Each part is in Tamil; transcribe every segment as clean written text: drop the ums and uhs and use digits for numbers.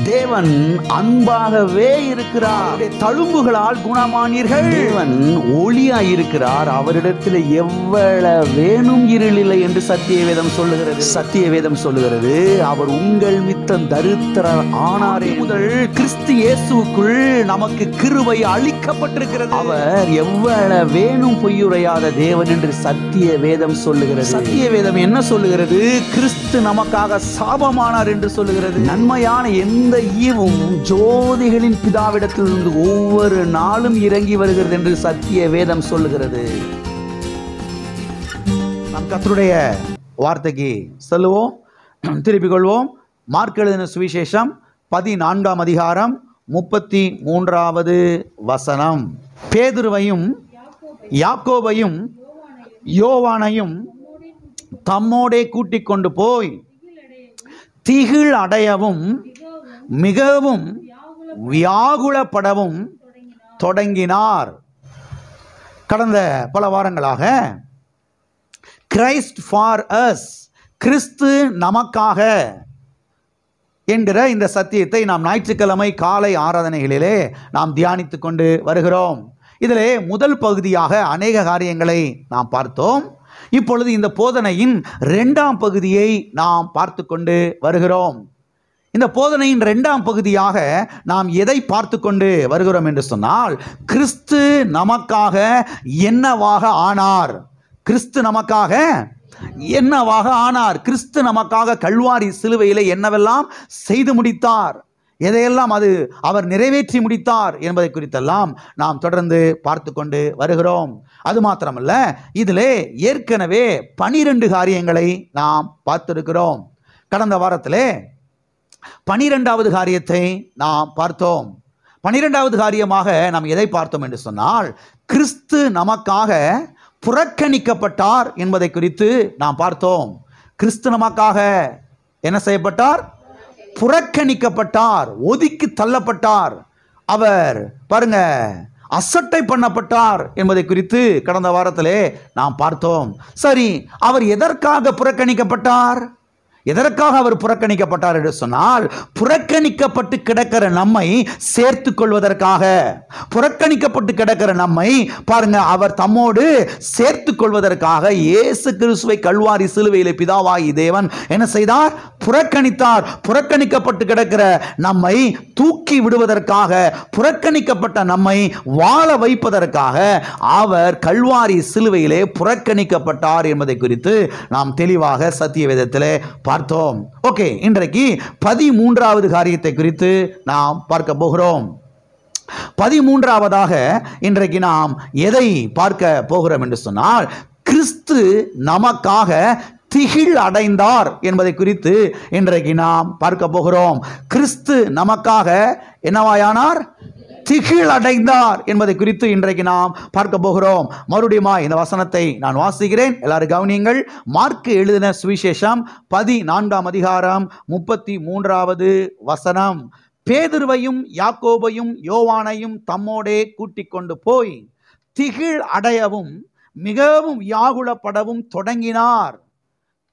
தேவன் அன்பாகவே இருக்கிறார். தழும்புகளால் குணமானீர்கள். தேவன் ஒளியாய் இருக்கிறார். அவரிடத்தில் எவ்வளவு வேணும் இருளில்லை என்று சத்தியவேதம் சொல்லுகிறது. சத்தியவேதம் சொல்லுகிறது, அவர் உங்கள் மித்தம் தரித்திரர் ஆனாரே முதல் கிறிஸ்து இயேசுக்குள் நமக்கு கிருபை அளிக்கப்பட்டிருக்கிறது. அவர் எவ்வளவு வேணும் பொய்யுரையாத தேவன் என்று சத்தியவேதம் சொல்லுகிறது. சத்தியவேதம் என்ன சொல்லுகிறது? கிறிஸ்து நமக்காக சாபமானார் என்று சொல்லுகிறது. நன்மையான எந்த ஈவும் ஜோதிகளின் பிதாவிடத்திலிருந்து ஒவ்வொரு நாளும் இறங்கி வருகிறது என்று சத்தியவேதம் சொல்லுகிறது. நாம் கர்த்தருடைய வார்த்தைக்கு செல்லுவோம், திருப்பிக் கொள்வோம். மார்க் எழுதின சுவிசேஷம் 14ஆம் அதிகாரம் 33வது வசனம். பேதுருவையும் யாக்கோபையும் யோவானையும் தம்மோடே கூட்டிக் கொண்டு போய் திகில் அடையவும் மிகவும் வியாகுலப்படவும் தொடங்கினார். கடந்த பல வாரங்களாக கிரைஸ்ட் ஃபார் அஸ், கிறிஸ்து நமக்காக என்கிற இந்த சத்தியத்தை நாம் ஞாயிற்றுக்கிழமை காலை ஆராதனைகளிலே நாம் தியானித்து கொண்டு வருகிறோம். இதிலே முதல் பகுதியாக அநேக காரியங்களை நாம் பார்த்தோம். இப்பொழுது இந்த போதனையின் 2ஆம் பகுதியை நாம் பார்த்து கொண்டு வருகிறோம். இந்த போதனையின் 2ஆம் பகுதியாக நாம் எதை பார்த்து கொண்டு வருகிறோம் என்று சொன்னால், கிறிஸ்து நமக்காக என்னவாக ஆனார். கிறிஸ்து நமக்காக என்னவாக ஆனார். கிறிஸ்து நமக்காக கல்வாரி சிலுவையில் என்னவெல்லாம் செய்து முடித்தார், எதையெல்லாம் அது அவர் நிறைவேற்றி முடித்தார் என்பதை குறித்தெல்லாம் நாம் தொடர்ந்து பார்த்து கொண்டு வருகிறோம். அது மாத்திரமல்ல, இதிலே ஏற்கனவே 12 காரியங்களை நாம் பார்த்திருக்கிறோம். கடந்த வாரத்திலே 12வது காரியத்தை நாம் பார்த்தோம். 12வது காரியமாக நாம் எதை பார்த்தோம் என்று சொன்னால், கிறிஸ்து நமக்காக புறக்கணிக்கப்பட்டார் என்பதை குறித்து நாம் பார்த்தோம். கிறிஸ்து நமக்காக என்ன செய்யப்பட்டார்? புறக்கணிக்கப்பட்டார், ஒதுக்கி தள்ளப்பட்டார். அவர் பாருங்க அசட்டை பண்ணப்பட்டார் என்பதை குறித்து கடந்த வாரத்திலே நாம் பார்த்தோம். சரி, அவர் எதற்காக புறக்கணிக்கப்பட்டார்? எதற்காக அவர் புறக்கணிக்கப்பட்டார் என்று சொன்னால், புறக்கணிக்கப்பட்டு கிடக்கிற நம்மை சேர்த்து கொள்வதற்காக. புறக்கணிக்கப்பட்டு கிடக்கிற நம்மை பாருங்க அவர் தம்மோடு சேர்த்து கொள்வதற்காக இயேசு கிறிஸ்துவை கல்வாரி சிலுவையிலே பிதாவாகி தேவன் என்ன செய்தார்? புறக்கணித்தார். புறக்கணிக்கப்பட்டு கிடக்கிற நம்மை தூக்கி விடுவதற்காக, புறக்கணிக்கப்பட்ட நம்மை வாழ வைப்பதற்காக அவர் கல்வாரி சிலுவையிலே புறக்கணிக்கப்பட்டார் என்பதை குறித்து நாம் தெளிவாக சத்தியவேதத்திலே பார்த்தோம். ஓகே, இன்றைக்கு 13வது காரியத்தை குறித்து நாம் பார்க்க போகிறோம். 13வதாக இன்றைக்கு நாம் எதை பார்க்க போகிறோம் என்று சொன்னால், கிறிஸ்து நமக்காக திகில் அடைந்தார் என்பதை குறித்து இன்றைக்கு நாம் பார்க்க போகிறோம். கிறிஸ்து நமக்காக என்னவாயானார்? திகில் அடைந்தார் என்பதை குறித்து இன்றைக்கு நாம் பார்க்க போகிறோம். மறுபடியும் இந்த வசனத்தை நான் வாசிக்கிறேன், எல்லாரும் கவனியுங்கள். மார்க் எழுதின சுவிசேஷம் 14ஆம் அதிகாரம் 33வது வசனம். பேதுருவையும் யாக்கோபையும் யோவானையும் தம்மோடே கூட்டிக் கொண்டு போய் திகில் அடையவும் மிகவும் வியாகுலப்படவும் தொடங்கினார்.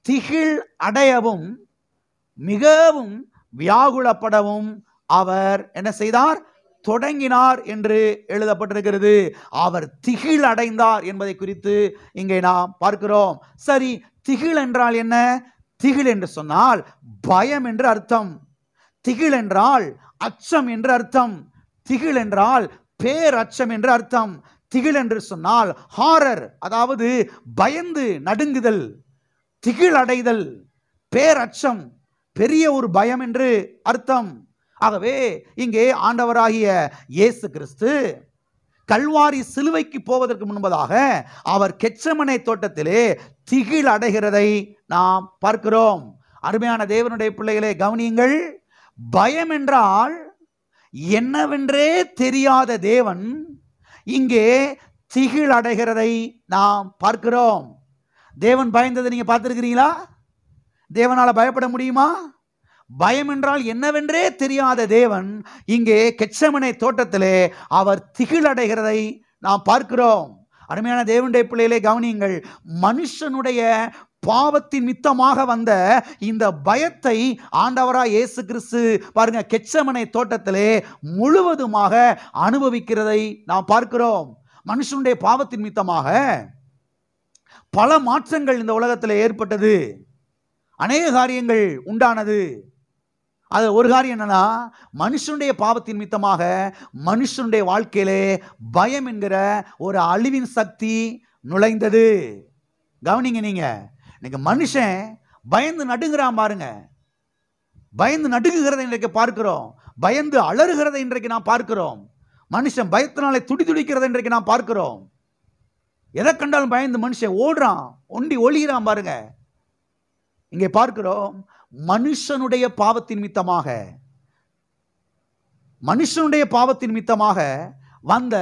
திகில் அடையவும் மிகவும் வியாகுலப்படவும் அவர் என்ன செய்தார்? தொடங்கினார் என்று எழுதப்பட்டிருக்கிறது. அவர் திகில் அடைந்தார் என்பதை குறித்து இங்கே நாம் பார்க்கிறோம். சரி, திகில் என்றால் என்ன? திகில் என்று சொன்னால் பயம் என்று அர்த்தம். திகில் என்றால் அச்சம் என்று அர்த்தம். திகில் என்றால் பேரச்சம் என்று அர்த்தம். திகில் என்று சொன்னால் ஹாரர், அதாவது பயந்து நடுங்குதல், திகில் அடைதல், பேரச்சம், பெரிய ஒரு பயம் என்று அர்த்தம். ஆகவே இங்கே ஆண்டவராகிய இயேசு கிறிஸ்து கல்வாரி சிலுவைக்கு போவதற்கு முன்பதாக அவர் கெத்செமனே தோட்டத்திலே திகில் அடைகிறதை நாம் பார்க்கிறோம். அருமையான தேவனுடைய பிள்ளைகளே, கவனியுங்கள். பயம் என்றால் என்னவென்றே தெரியாத தேவன் இங்கே திகில் அடைகிறதை நாம் பார்க்கிறோம். தேவன் பயந்ததை நீங்க பார்த்திருக்கிறீங்களா? தேவனால பயப்பட முடியுமா? பயம் என்றால் என்னவென்றே தெரியாத தேவன் இங்கே கெத்செமனே தோட்டத்திலே அவர் திகில் அடைகிறதை நாம் பார்க்கிறோம். அருமையான தேவனுடைய பிள்ளைகளே, கவனியுங்கள். மனுஷனுடைய பாவத்தின் மித்தமாக வந்த இந்த பயத்தை ஆண்டவராய் இயேசு கிறிஸ்து பாருங்க கெத்செமனே தோட்டத்திலே முழுவதுமாக அனுபவிக்கிறதை நாம் பார்க்கிறோம். மனுஷனுடைய பாவத்தின் மித்தமாக பல மாற்றங்கள் இந்த உலகத்தில் ஏற்பட்டது. அநேக காரியங்கள் உண்டானது. அது ஒரு காரியம் என்னன்னா, மனுஷனுடைய பாவத்தின் மித்தமாக மனுஷனுடைய வாழ்க்கையிலே பயம் என்கிற ஒரு அழிவின் சக்தி நுழைந்தது. கவனிங்க, நீங்க இன்னைக்கு மனுஷன் பயந்து நடுங்குறான் பாருங்க. பயந்து நடுங்குகிறதை இன்றைக்கு பார்க்கிறோம். பயந்து அலறுகிறதை இன்றைக்கு நாம் பார்க்கிறோம். மனுஷன் பயத்தினாலே துடி துடிக்கிறதை இன்றைக்கு நாம் பார்க்கிறோம். எதை கண்டாலும் பயந்து மனுஷன் ஓடுறான், ஒண்டி ஒளிகிறான் பாருங்க. இங்கே பார்க்கிறோம், மனுஷனுடைய பாவத்தின் மித்தமாக வந்த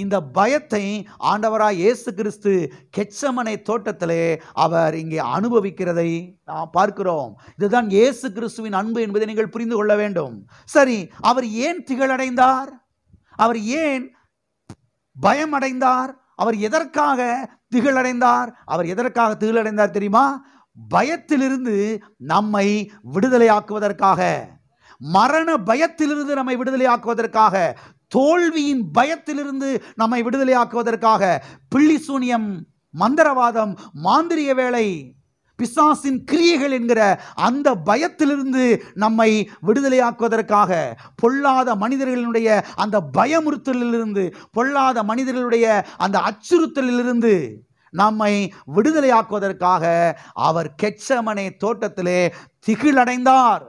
இந்த பயத்தை ஆண்டவராய் இயேசு கிறிஸ்து கெத்செமனே தோட்டத்திலே அவர் இங்கே அனுபவிக்கிறதை நாம் பார்க்கிறோம். இதுதான் இயேசு கிறிஸ்துவின் அன்பு என்பதை நீங்கள் புரிந்து கொள்ள வேண்டும். சரி, அவர் ஏன் திகழடைந்தார்? அவர் ஏன் பயம் அடைந்தார்? அவர் எதற்காக திகழடைந்தார்? அவர் எதற்காக திகழடைந்தார் தெரியுமா? பயத்திலிருந்து நம்மை விடுதலையாக்குவதற்காக, மரண பயத்திலிருந்து நம்மை விடுதலையாக்குவதற்காக, தோல்வியின் பயத்திலிருந்து நம்மை விடுதலையாக்குவதற்காக, பில்லி சூனியம், மந்திரவாதம், மாந்திரிய வேலை, பிசாசின் கிரியைகள் என்கிற அந்த பயத்திலிருந்து நம்மை விடுதலையாக்குவதற்காக, பொல்லாத மனிதர்களுடைய அந்த பயமுறுத்தலிலிருந்து, பொல்லாத மனிதர்களுடைய அந்த அச்சுறுத்தலிலிருந்து நம்மை விடுதலையாக்குவதற்காக அவர் கெத்செமனே தோட்டத்திலே திகிலடைந்தார்.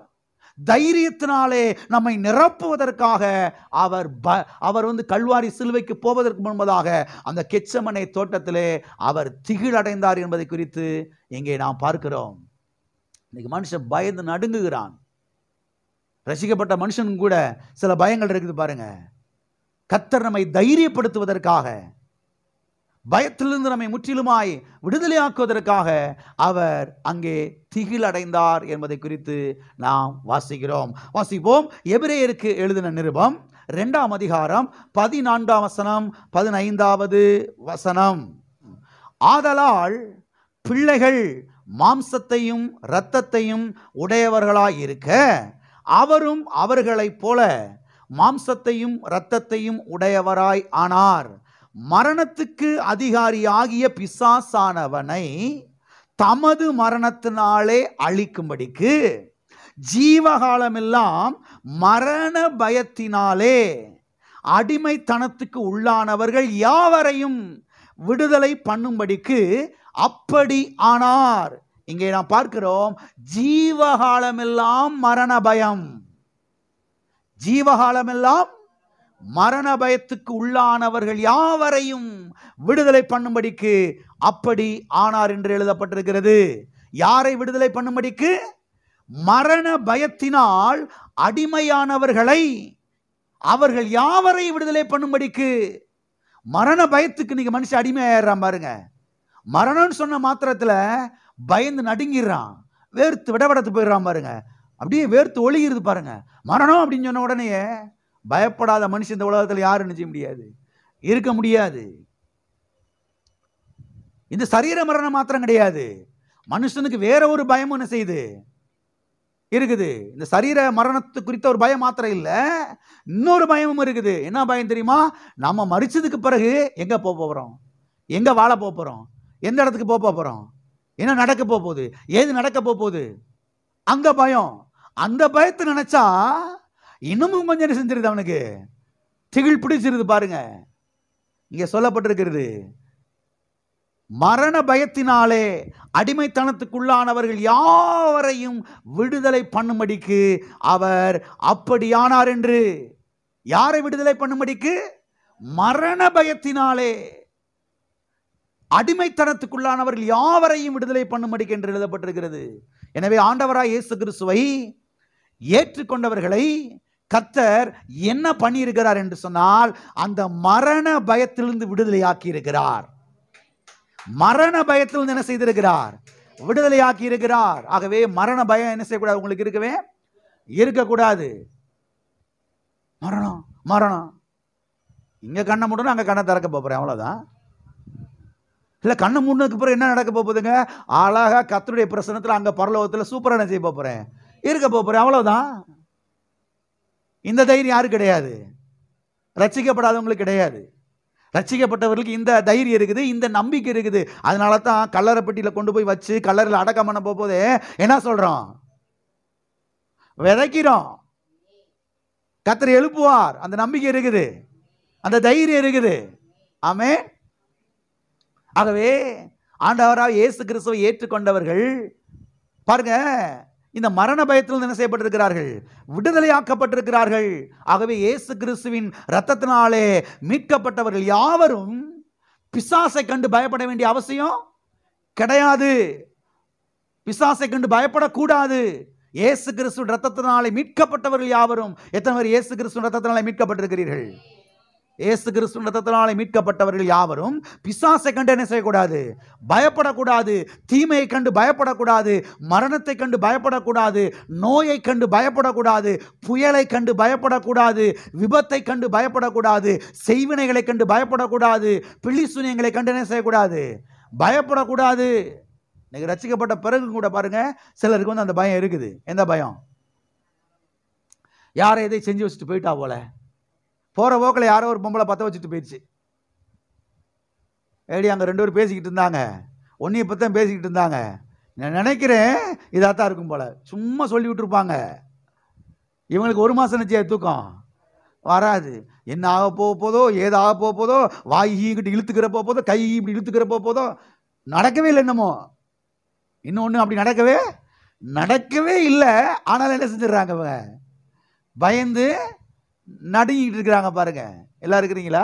தைரியத்தினாலே நம்மை நிரப்புவதற்காக அவர் கல்வாரி சிலுவைக்கு போவதற்கு முன்பதாக அந்த கெத்செமனே தோட்டத்திலே அவர் திகிலடைந்தார் என்பதை குறித்து இங்கே நாம் பார்க்கிறோம். இன்னைக்கு மனுஷன் பயந்து நடுங்குகிறான். ரசிக்கப்பட்ட மனுஷனுக்கு கூட சில பயங்கள் இருக்குது பாருங்க. கர்த்தர் நம்மை தைரியப்படுத்துவதற்காக, பயத்திலிருந்து நம்மை முற்றிலுமாய் விடுதலையாக்குவதற்காக அவர் அங்கே திகிலடைந்தார் என்பதை குறித்து நாம் வாசிப்போம். எபிரேயருக்கு எழுதின நிருபம் 2ஆம் அதிகாரம் 14ஆம் வசனம் 15வது வசனம். ஆதலால் பிள்ளைகள் மாம்சத்தையும் இரத்தத்தையும் உடையவர்களாயிருக்க, அவரும் அவர்களைப் போல மாம்சத்தையும் இரத்தத்தையும் உடையவராய் ஆனார். மரணத்துக்கு அதிகாரியாகிய பிசாசானவனை தமது மரணத்தினாலே அழிக்கும்படிக்கு ஜீவகாலமெல்லாம் மரண பயத்தினாலே அடிமைத்தனத்துக்கு உள்ளானவர்கள் யாவரையும் விடுதலை பண்ணும்படிக்கு அப்படி ஆனார். இங்கே நாம் பார்க்கிறோம், ஜீவகாலமெல்லாம் மரண பயம், ஜீவகாலமெல்லாம் மரண பயத்துக்கு உள்ளானவர்கள் யாவரையும் விடுதலை பண்ணும்படிக்கு அப்படி ஆனார் என்று எழுதப்பட்டிருக்கிறது. யாரை விடுதலை பண்ணும்படிக்கு? மரண பயத்தினால் அடிமையானவர்களை, அவர்கள் யாவரை விடுதலை பண்ணும்படிக்கு. மரண பயத்துக்கு நீங்க மனுஷன் அடிமையாயிடுறான் பாருங்க. மரணம்னு சொன்ன மாத்திரத்துல பயந்து நடுங்கிடுறான், வேர்த்து விடவடத்து போயிடுறான் பாருங்க. அப்படியே வேர்த்து ஒளிகிறது பாருங்க. மரணம் அப்படின்னு சொன்ன உடனே பயப்படாத மனுஷன் இந்த உலகத்தில் யாரும் செய்ய முடியாது, இருக்க முடியாது. இந்த சரீர மரணம் மாத்திரம் கிடையாது, மனுஷனுக்கு வேற ஒரு பயம் என்ன செய்யுது இருக்குது. இந்த சரீர மரணத்து குறித்த ஒரு பயம் மாத்திரம் இல்ல, இன்னொரு பயமும் இருக்குது. என்ன பயம் தெரியுமா? நம்ம மரிச்சதுக்கு பிறகு எங்க போறோம், எங்க வாழ போறோம், எந்த இடத்துக்கு போறோம், என்ன நடக்க போகுது, ஏது நடக்க போகுது, அந்த பயம். அந்த பயத்தை நினைச்சா இன்னமும் கொஞ்சம் என்ன செஞ்சிருது, அவனுக்கு திகில் பிடிச்சிருது பாருங்க. இங்க சொல்லப்பட்டிருக்கிறது, மரண பயத்தினாலே அடிமைத்தனத்துக்குள்ளானவர்கள் யாவரையும் விடுதலை பண்ணும்படிக்கு அவர் அப்படியானார் என்று. யாரை விடுதலை பண்ணும்படிக்கு? மரண பயத்தினாலே அடிமைத்தனத்துக்குள்ளானவர்கள் யாவரையும் விடுதலை பண்ணும்படிக்கு என்று எழுதப்பட்டிருக்கிறது. எனவே ஆண்டவராய் இயேசு கிறிஸ்துவை ஏற்றுக்கொண்டவர்களை கர்த்தர் என்ன பண்ணியிருக்கிறார் என்று சொன்னால், அந்த மரண பயத்திலிருந்து விடுதலையாக்கி இருக்கிறார். மரண பயத்திலிருந்து என்ன செய்திருக்கிறார்? விடுதலையாக்கி இருக்கிறார். ஆகவே மரண பயம் என்ன செய்யக்கூடாது, உங்களுக்கு இருக்கக்கூடாது. மரணம் மரணம், இங்க கண்ணை மூடணும், அங்க கண்ணை திறக்க போறேன், அவ்வளவுதான். இல்லை கண்ணு மூணுக்கு பிறகு என்ன நடக்க போகுதுங்க? அழகா கர்த்தருடைய பிரசன்னத்தில் அங்கே பரலோகத்தில் சூப்பராக என்ன செய்ய போகிறேன்? இருக்க போகிறேன். அவ்வளோதான். இந்த தைரியம் யாரு கிடையாது? ரட்சிக்கப்படாதவங்களுக்கு கிடையாது. ரட்சிக்கப்பட்டவர்களுக்கு இந்த தைரியம் இருக்குது, இந்த நம்பிக்கை இருக்குது. அதனால தான் கல்லறை பெட்டியில் கொண்டு போய் வச்சு கல்லறையில் அடக்கம் பண்ண போதே என்ன சொல்கிறோம்? விதைக்கிறோம். கர்த்தர் எழுப்புவார். அந்த நம்பிக்கை இருக்குது, அந்த தைரியம் இருக்குது. ஆமென். ஆகவே ஆண்டவராக இயேசு கிறிஸ்துவை ஏற்றுக்கொண்டவர்கள் பாருங்க, இந்த மரண பயத்தில் என்ன செய்யப்பட்டிருக்கிறார்கள்? விடுதலையாக்கப்பட்டிருக்கிறார்கள். ஆகவே இயேசு கிறிஸ்துவின் இரத்தத்தினாலே மீட்கப்பட்டவர்கள் யாவரும் பிசாசை கண்டு பயப்பட வேண்டிய அவசியம் கிடையாது. பிசாசை கண்டு பயப்படக்கூடாது. இயேசு கிறிஸ்துவின் இரத்தத்தினாலே மீட்கப்பட்டவர்கள் யாவரும். எத்தனை பேர் இயேசு கிறிஸ்துவின் இரத்தத்தினாலே மீட்கப்பட்டிருக்கிறீர்கள்? இயேசு கிறிஸ்துவின் இரத்தத்தினாலே மீட்கப்பட்டவர்கள் யாவரும் பிசாசை கண்டு என்ன செய்யக்கூடாது? பயப்படக்கூடாது. தீமையை கண்டு பயப்படக்கூடாது. மரணத்தை கண்டு பயப்படக்கூடாது. நோயை கண்டு பயப்படக்கூடாது. புயலை கண்டு பயப்படக்கூடாது. விபத்தை கண்டு பயப்படக்கூடாது. செய்வினைகளை கண்டு பயப்படக்கூடாது. பிள்ளிசூனியங்களை கண்டு என்ன செய்யக்கூடாது? பயப்படக்கூடாது. இன்னைக்கு ரட்சிக்கப்பட்ட பிறகு கூட பாருங்க, சிலருக்கு வந்து அந்த பயம் இருக்குது. எந்த பயம்? யாரை எதை செஞ்சு வச்சுட்டு போயிட்டா போல. போகிற போக்கில் யாரோ ஒரு பொம்பளை பற்ற வச்சுட்டு போயிடுச்சு. ஏடி அங்கே 2 பேர் பேசிக்கிட்டு இருந்தாங்க, ஒன்றையை பற்றி தான் பேசிக்கிட்டு இருந்தாங்க. நான் நினைக்கிறேன் இதாகத்தான் இருக்கும் போல். சும்மா சொல்லி விட்டுருப்பாங்க. இவங்களுக்கு 1 மாதம் நிச்சய தூக்கம் வராது. என்ன ஆக போதோ, ஏது ஆக போதோ, வாய் கிட்ட இழுத்துக்கிற போதோ, கை இப்படி இழுத்துக்கிற போதோ. நடக்கவே இல்லை. என்னமோ இன்னொன்று அப்படி நடக்கவே இல்லை. ஆனாலும் என்ன செஞ்சிடறாங்க? அவங்க பயந்து நடுங்கிட்டு இருக்கிறாங்க. பாருங்க, எல்லாம் இருக்கிறீங்களா?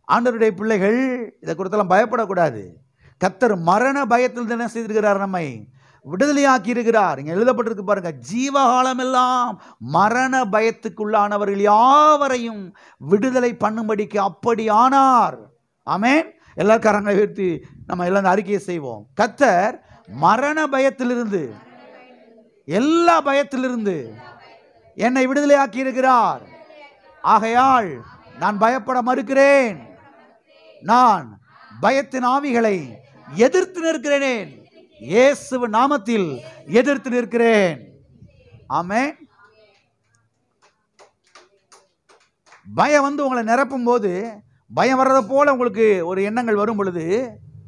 ஆண்டவருடைய பிள்ளைகள் இதை குறித்தெல்லாம் பயப்படக்கூடாது. கர்த்தர் மரண பயத்தில் என்ன செய்திருக்கிறார்? நம்மை விடுதலையாக்கி இருக்கிறார். இங்கே எழுதப்பட்டிருக்கு பாருங்க, ஜீவகாலம் எல்லாம் மரண பயத்துக்குள்ளானவர்கள் யாவரையும் விடுதலை பண்ணும்படிக்கு அப்படி ஆனார். ஆமென். எல்லாரும் கரங்களை உயர்த்தி நம்ம எல்லாம் அறிக்கையை செய்வோம். கர்த்தர் மரண பயத்திலிருந்து, எல்லா பயத்திலிருந்து என்னை விடுதலையாக்கி இருக்கிறார். ஆகையால் நான் பயப்பட மறுக்கிறேன். நான் பயத்தின் ஆவிகளை எதிர்த்து நிற்கிறேன். இயேசுவின் நாமத்தில் எதிர்த்து நிற்கிறேன். ஆமென். பயம் வந்து உங்களை நிரப்பும் போது, பயம் வர்றதை போல உங்களுக்கு ஒரு எண்ணங்கள் வரும் பொழுது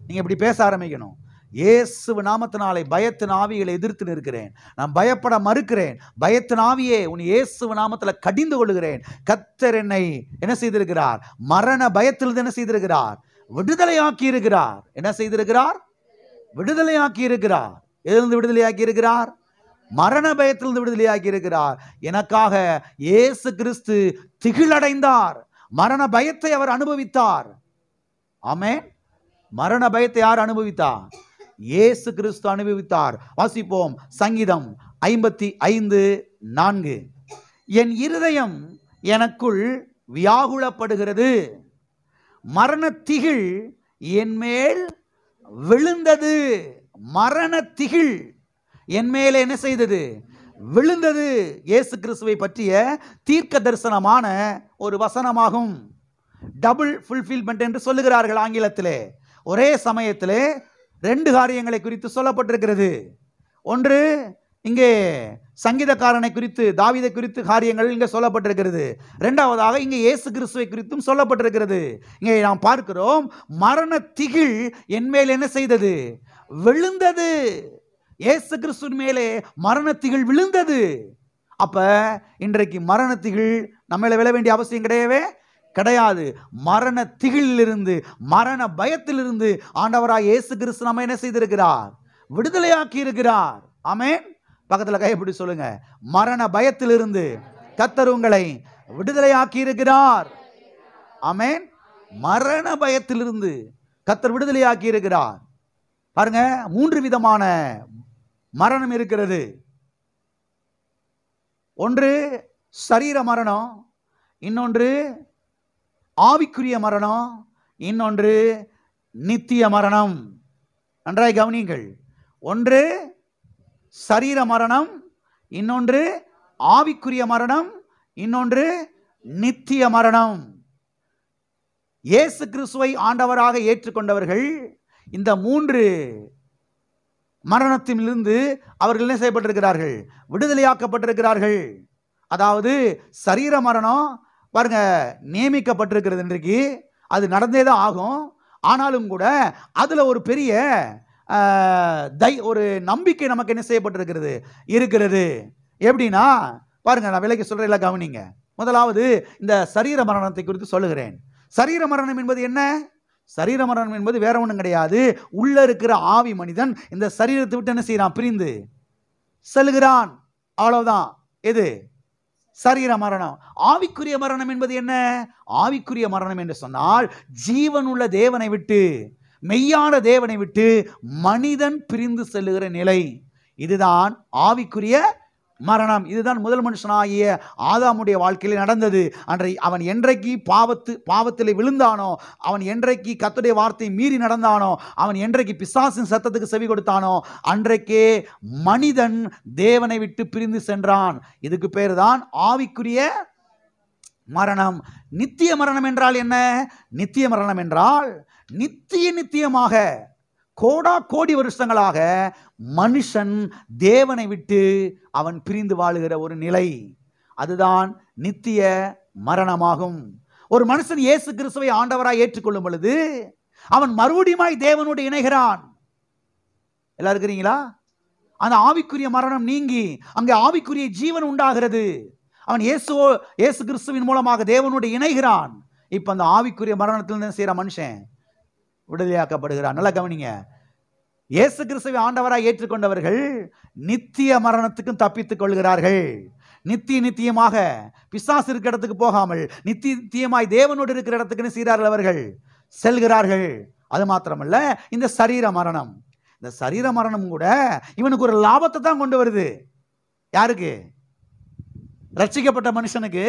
நீங்க இப்படி பேச ஆரம்பிக்கணும். இயேசு நாமத்தினாலே பயத்தின் ஆவிகளை எதிர்த்து நிற்கிறேன். நான் பயப்பட மறுக்கிறேன். பயத்தின் ஆவியே உன் இயேசு நாமத்தில் கடிந்து கொள்கிறேன். கர்த்தர் என்னை என்ன செய்திருக்கிறார்? மரண பயத்தில் என்ன செய்திருக்கிறார்? விடுதலையாக்கி இருக்கிறார். என்ன செய்திருக்கிறார்? விடுதலையாக்கி இருக்கிறார். எதிலிருந்து விடுதலையாக்கி இருக்கிறார்? மரண பயத்திலிருந்து விடுதலையாக்கி இருக்கிறார். எனக்காக இயேசு கிறிஸ்து திகிலடைந்தார். மரண பயத்தை அவர் அனுபவித்தார். ஆமென். மரண பயத்தை யார் அனுபவித்தார்? இயேசு கிறிஸ்து அனுபவித்தார். வாசிப்போம். சங்கீதம் 55:4. என் இருதயம் எனக்குள் வியாகுலப்படுகிறது. மரண திகில் என் மேல் விழுந்தது. மரண திகில் என் மேலே என்ன செய்தது? விழுந்தது. இயேசு கிறிஸ்துவை பற்றிய தீர்க்க தரிசனமான ஒரு வசனமாகும். டபுள் ஃபுல்ஃபில்மெண்ட் என்று சொல்லுகிறார்கள் ஆங்கிலத்திலே. ஒரே சமயத்திலே 2 காரியங்களை குறித்து சொல்லப்பட்டிருக்கிறது. ஒன்று இங்கே சங்கீதக்காரனை குறித்து, தாவீதை குறித்து காரியங்கள் இங்கே சொல்லப்பட்டிருக்கிறது. இரண்டாவதாக இங்கே இயேசு கிறிஸ்துவை குறித்தும் சொல்லப்பட்டிருக்கிறது. இங்கே நாம் பார்க்கிறோம், மரண திகில் என் மேல் என்ன செய்தது? விழுந்தது. இயேசு கிறிஸ்துவின் மேலே மரண திகில் விழுந்தது. அப்ப இன்றைக்கு மரண திகில் நம்ம மேல விழ வேண்டிய அவசியம் கிடையாது. மரண திகிலிருந்து, மரண பயத்திலிருந்து ஆண்டவராய் இயேசு கிறிஸ்து நம்ம என்ன செய்திருக்கிறார்? விடுதலையாக்கி இருக்கிறார். ஆமென். பக்கத்தில் கைப்பிடி சொல்லுங்க, மரண பயத்திலிருந்து கர்த்தர் உங்களை விடுதலையாக்கி இருக்கிறார். ஆமென். மரண பயத்திலிருந்து கர்த்தர் விடுதலையாக்கி இருக்கிறார். பாருங்க, 3 விதமான மரணம் இருக்கிறது. ஒன்று சரீர மரணம், இன்னொன்று ஆவிக்குரிய மரணம், இன்னொன்று நித்திய மரணம். நன்றாய் கவனியுங்கள். ஒன்று சரீர மரணம், இன்னொன்று ஆவிக்குரிய மரணம், இன்னொன்று நித்திய மரணம். இயேசு கிறிஸ்துவை ஆண்டவராக ஏற்றுக்கொண்டவர்கள் இந்த 3 மரணத்திலிருந்து அவர்கள் என்ன செய்யப்பட்டிருக்கிறார்கள்? விடுதலையாக்கப்பட்டிருக்கிறார்கள். அதாவது சரீர மரணம் பாருங்க நியமிக்கப்பட்டிருக்கிறது. இன்றைக்கு அது நடந்தே தான் ஆகும். ஆனாலும் கூட அதுல ஒரு பெரிய ஒரு நம்பிக்கை நமக்கு என்ன செய்யப்பட்டிருக்கிறது இருக்கிறது. எப்படின்னா பாருங்க, நான் விலைக்கு சொல்றேன், கவனிங்க. முதலாவது இந்த சரீர மரணத்தை குறித்து சொல்லுகிறேன். சரீர மரணம் என்பது என்ன? சரீர மரணம் என்பது வேற ஒன்றும் கிடையாது. உள்ள இருக்கிற ஆவி மனிதன் இந்த சரீரத்தை விட்டு என்ன செய்யறான்? பிரிந்து செல்கிறான். அவ்வளவுதான். எது சரீர மரணம். ஆவிக்குரிய மரணம் என்பது என்ன? ஆவிக்குரிய மரணம் என்று சொன்னால் ஜீவனுள்ள தேவனை விட்டு, மெய்யான தேவனை விட்டு மனிதன் பிரிந்து செல்லுகிற நிலை. இதுதான் ஆவிக்குரிய மரணம். இதுதான் முதல் மனுஷனாகிய ஆதாமுடைய வாழ்க்கையில் நடந்தது. அவன் என்றைக்கு பாவத்தில் விழுந்தானோ, அவன் என்றைக்கு கர்த்தருடைய வார்த்தையை மீறி நடந்தானோ, அவன் என்றைக்கு பிசாசின் சத்தத்துக்கு செவி கொடுத்தானோ, அன்றைக்கே மனிதன் தேவனை விட்டு பிரிந்து சென்றான். இதுக்கு பேர் தான் ஆவிக்குரிய மரணம். நித்திய மரணம் என்றால் என்ன? நித்திய மரணம் என்றால் நித்தியமாக கோடா கோடி வருஷங்களாக மனுஷன் தேவனை விட்டு அவன் பிரிந்து வாழுகிற ஒரு நிலை. அதுதான் நித்திய மரணமாகும். ஒரு மனுஷன் இயேசு கிறிஸ்துவை ஆண்டவராய் ஏற்றுக்கொள்ளும் பொழுது அவன் மறுபடியும் தேவனோடு இணைகிறான். எல்லாரும் இருக்கிறீங்களா? அந்த ஆவிக்குரிய மரணம் நீங்கி அங்கே ஆவிக்குரிய ஜீவன் உண்டாகிறது. அவன் இயேசு கிறிஸ்துவின் மூலமாக தேவனோடு இணைகிறான். இப்ப அந்த ஆவிக்குரிய மரணத்தில் செய்யற மனுஷன் விடுதலையாக்கப்படுகிறான். நல்லா கவனிங்க. இயேசு கிறிஸ்துவை ஆண்டவராய் ஏற்றுக்கொண்டவர்கள் நித்திய மரணத்துக்கும் தப்பித்துக் கொள்கிறார்கள். நித்தியமாக பிசாசு இருக்கிற இடத்துக்கு போகாமல் நித்தியமாய் தேவனோடு இருக்கிற இடத்துக்கு சீரார்கள் அவர்கள் செல்கிறார்கள். அது மாத்திரமல்ல, இந்த சரீர மரணம், இந்த சரீர மரணம் கூட இவனுக்கு ஒரு லாபத்தை தான் கொண்டு வருது. யாருக்கு? ரட்சிக்கப்பட்ட மனுஷனுக்கு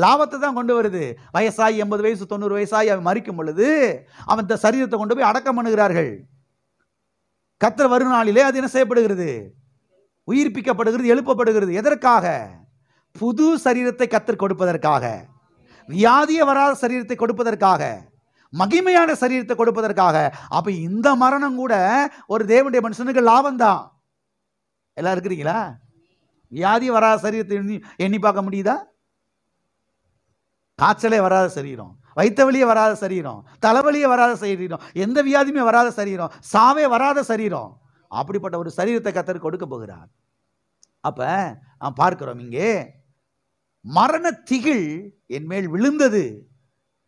லாபத்தை தான் கொண்டு வருது. வயசாகி 80 வயசு 90 வயசாகி அவன் மரிக்கும் பொழுது அவன் இந்த சரீரத்தை கொண்டு போய் அடக்கம் பண்ணுகிறார்கள். கர்த்தர் வரும் நாளிலே அது என்ன செய்யப்படுகிறது? உயிர்ப்பிக்கப்படுகிறது, எழுப்பப்படுகிறது. எதற்காக? புது சரீரத்தை கர்த்தர் கொடுப்பதற்காக, வியாதிய வராத சரீரத்தை கொடுப்பதற்காக, மகிமையான சரீரத்தை கொடுப்பதற்காக. அப்ப இந்த மரணம் கூட ஒரு தேவனுடைய மனுஷனுக்கு லாபம் தான். எல்லாம் இருக்கிறீங்களா? வியாதி வராத சரீரத்தை எண்ணி பார்க்க முடியுதா? காய்ச்சலே வராத சரீரம், வைத்த வலியே வராத சரீரம், தலைவலியே வராத சரீரம், எந்த வியாதியுமே வராத சரீரம், சாவே வராத சரீரம். அப்படிப்பட்ட ஒரு சரீரத்தை கர்த்தர் கொடுக்க போகிறார். அப்ப நாம் பார்க்கிறோம், இங்கே மரண திகில் என் மேல் விழுந்தது.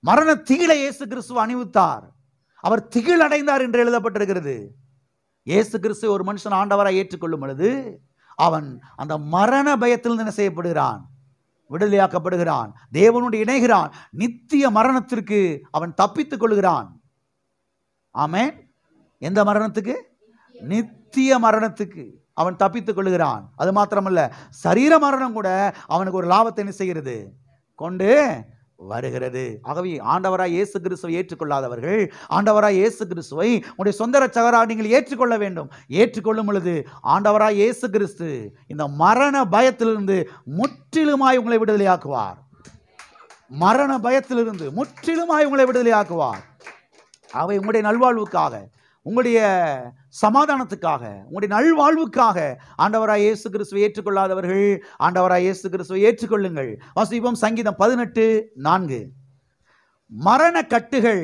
மரண திகிலை இயேசு கிறிஸ்து அணிவித்தார். அவர் திகில் அடைந்தார் என்று எழுதப்பட்டிருக்கிறது. இயேசு கிறிஸ்து ஒரு மனுஷன் ஆண்டவராய் ஏற்றுக்கொள்ளும் பொழுது அவன் அந்த மரண பயத்தில் என்ன செய்யப்படுகிறான்? விடுதலையாக்கப்படுகிறான், தேவனோடு இணைகிறான். நித்திய மரணத்திற்கு அவன் தப்பித்துக் கொள்கிறான். ஆமென். எந்த மரணத்துக்கு? நித்திய மரணத்துக்கு அவன் தப்பித்துக் கொள்கிறான். அது மாத்திரமல்ல, சரீர மரணம் கூட அவனுக்கு ஒரு லாபத்தை என்ன செய்கிறது? கொண்டு வருகிறது. ஆகவே ஆண்டவராய் இயேசு கிறிஸ்துவை ஏற்றுக்கொள்ளாதவர்கள் ஆண்டவராய் இயேசு கிறிஸ்துவை உங்களுடைய சொந்த ரட்சகராக நீங்கள் ஏற்றுக்கொள்ள வேண்டும். ஏற்றுக்கொள்ளும் பொழுது ஆண்டவராய் இயேசு கிறிஸ்து இந்த மரண பயத்திலிருந்து முற்றிலுமாய் உங்களை விடுதலையாக்குவார். மரண பயத்திலிருந்து முற்றிலுமாய் உங்களை விடுதலையாக்குவார். அவை உங்களுடைய நல்வாழ்வுக்காக, உங்களுடைய சமாதானத்துக்காக, உங்களுடைய நல்வாழ்வுக்காக ஆண்டவராய் இயேசு கிறிஸ்துவை ஏற்றுக்கொள்ளாதவர்கள் ஆண்டவராய் இயேசு கிறிஸ்துவை ஏற்றுக்கொள்ளுங்கள். வாசிப்போம் சங்கீதம் 18:4. மரண கட்டுகள்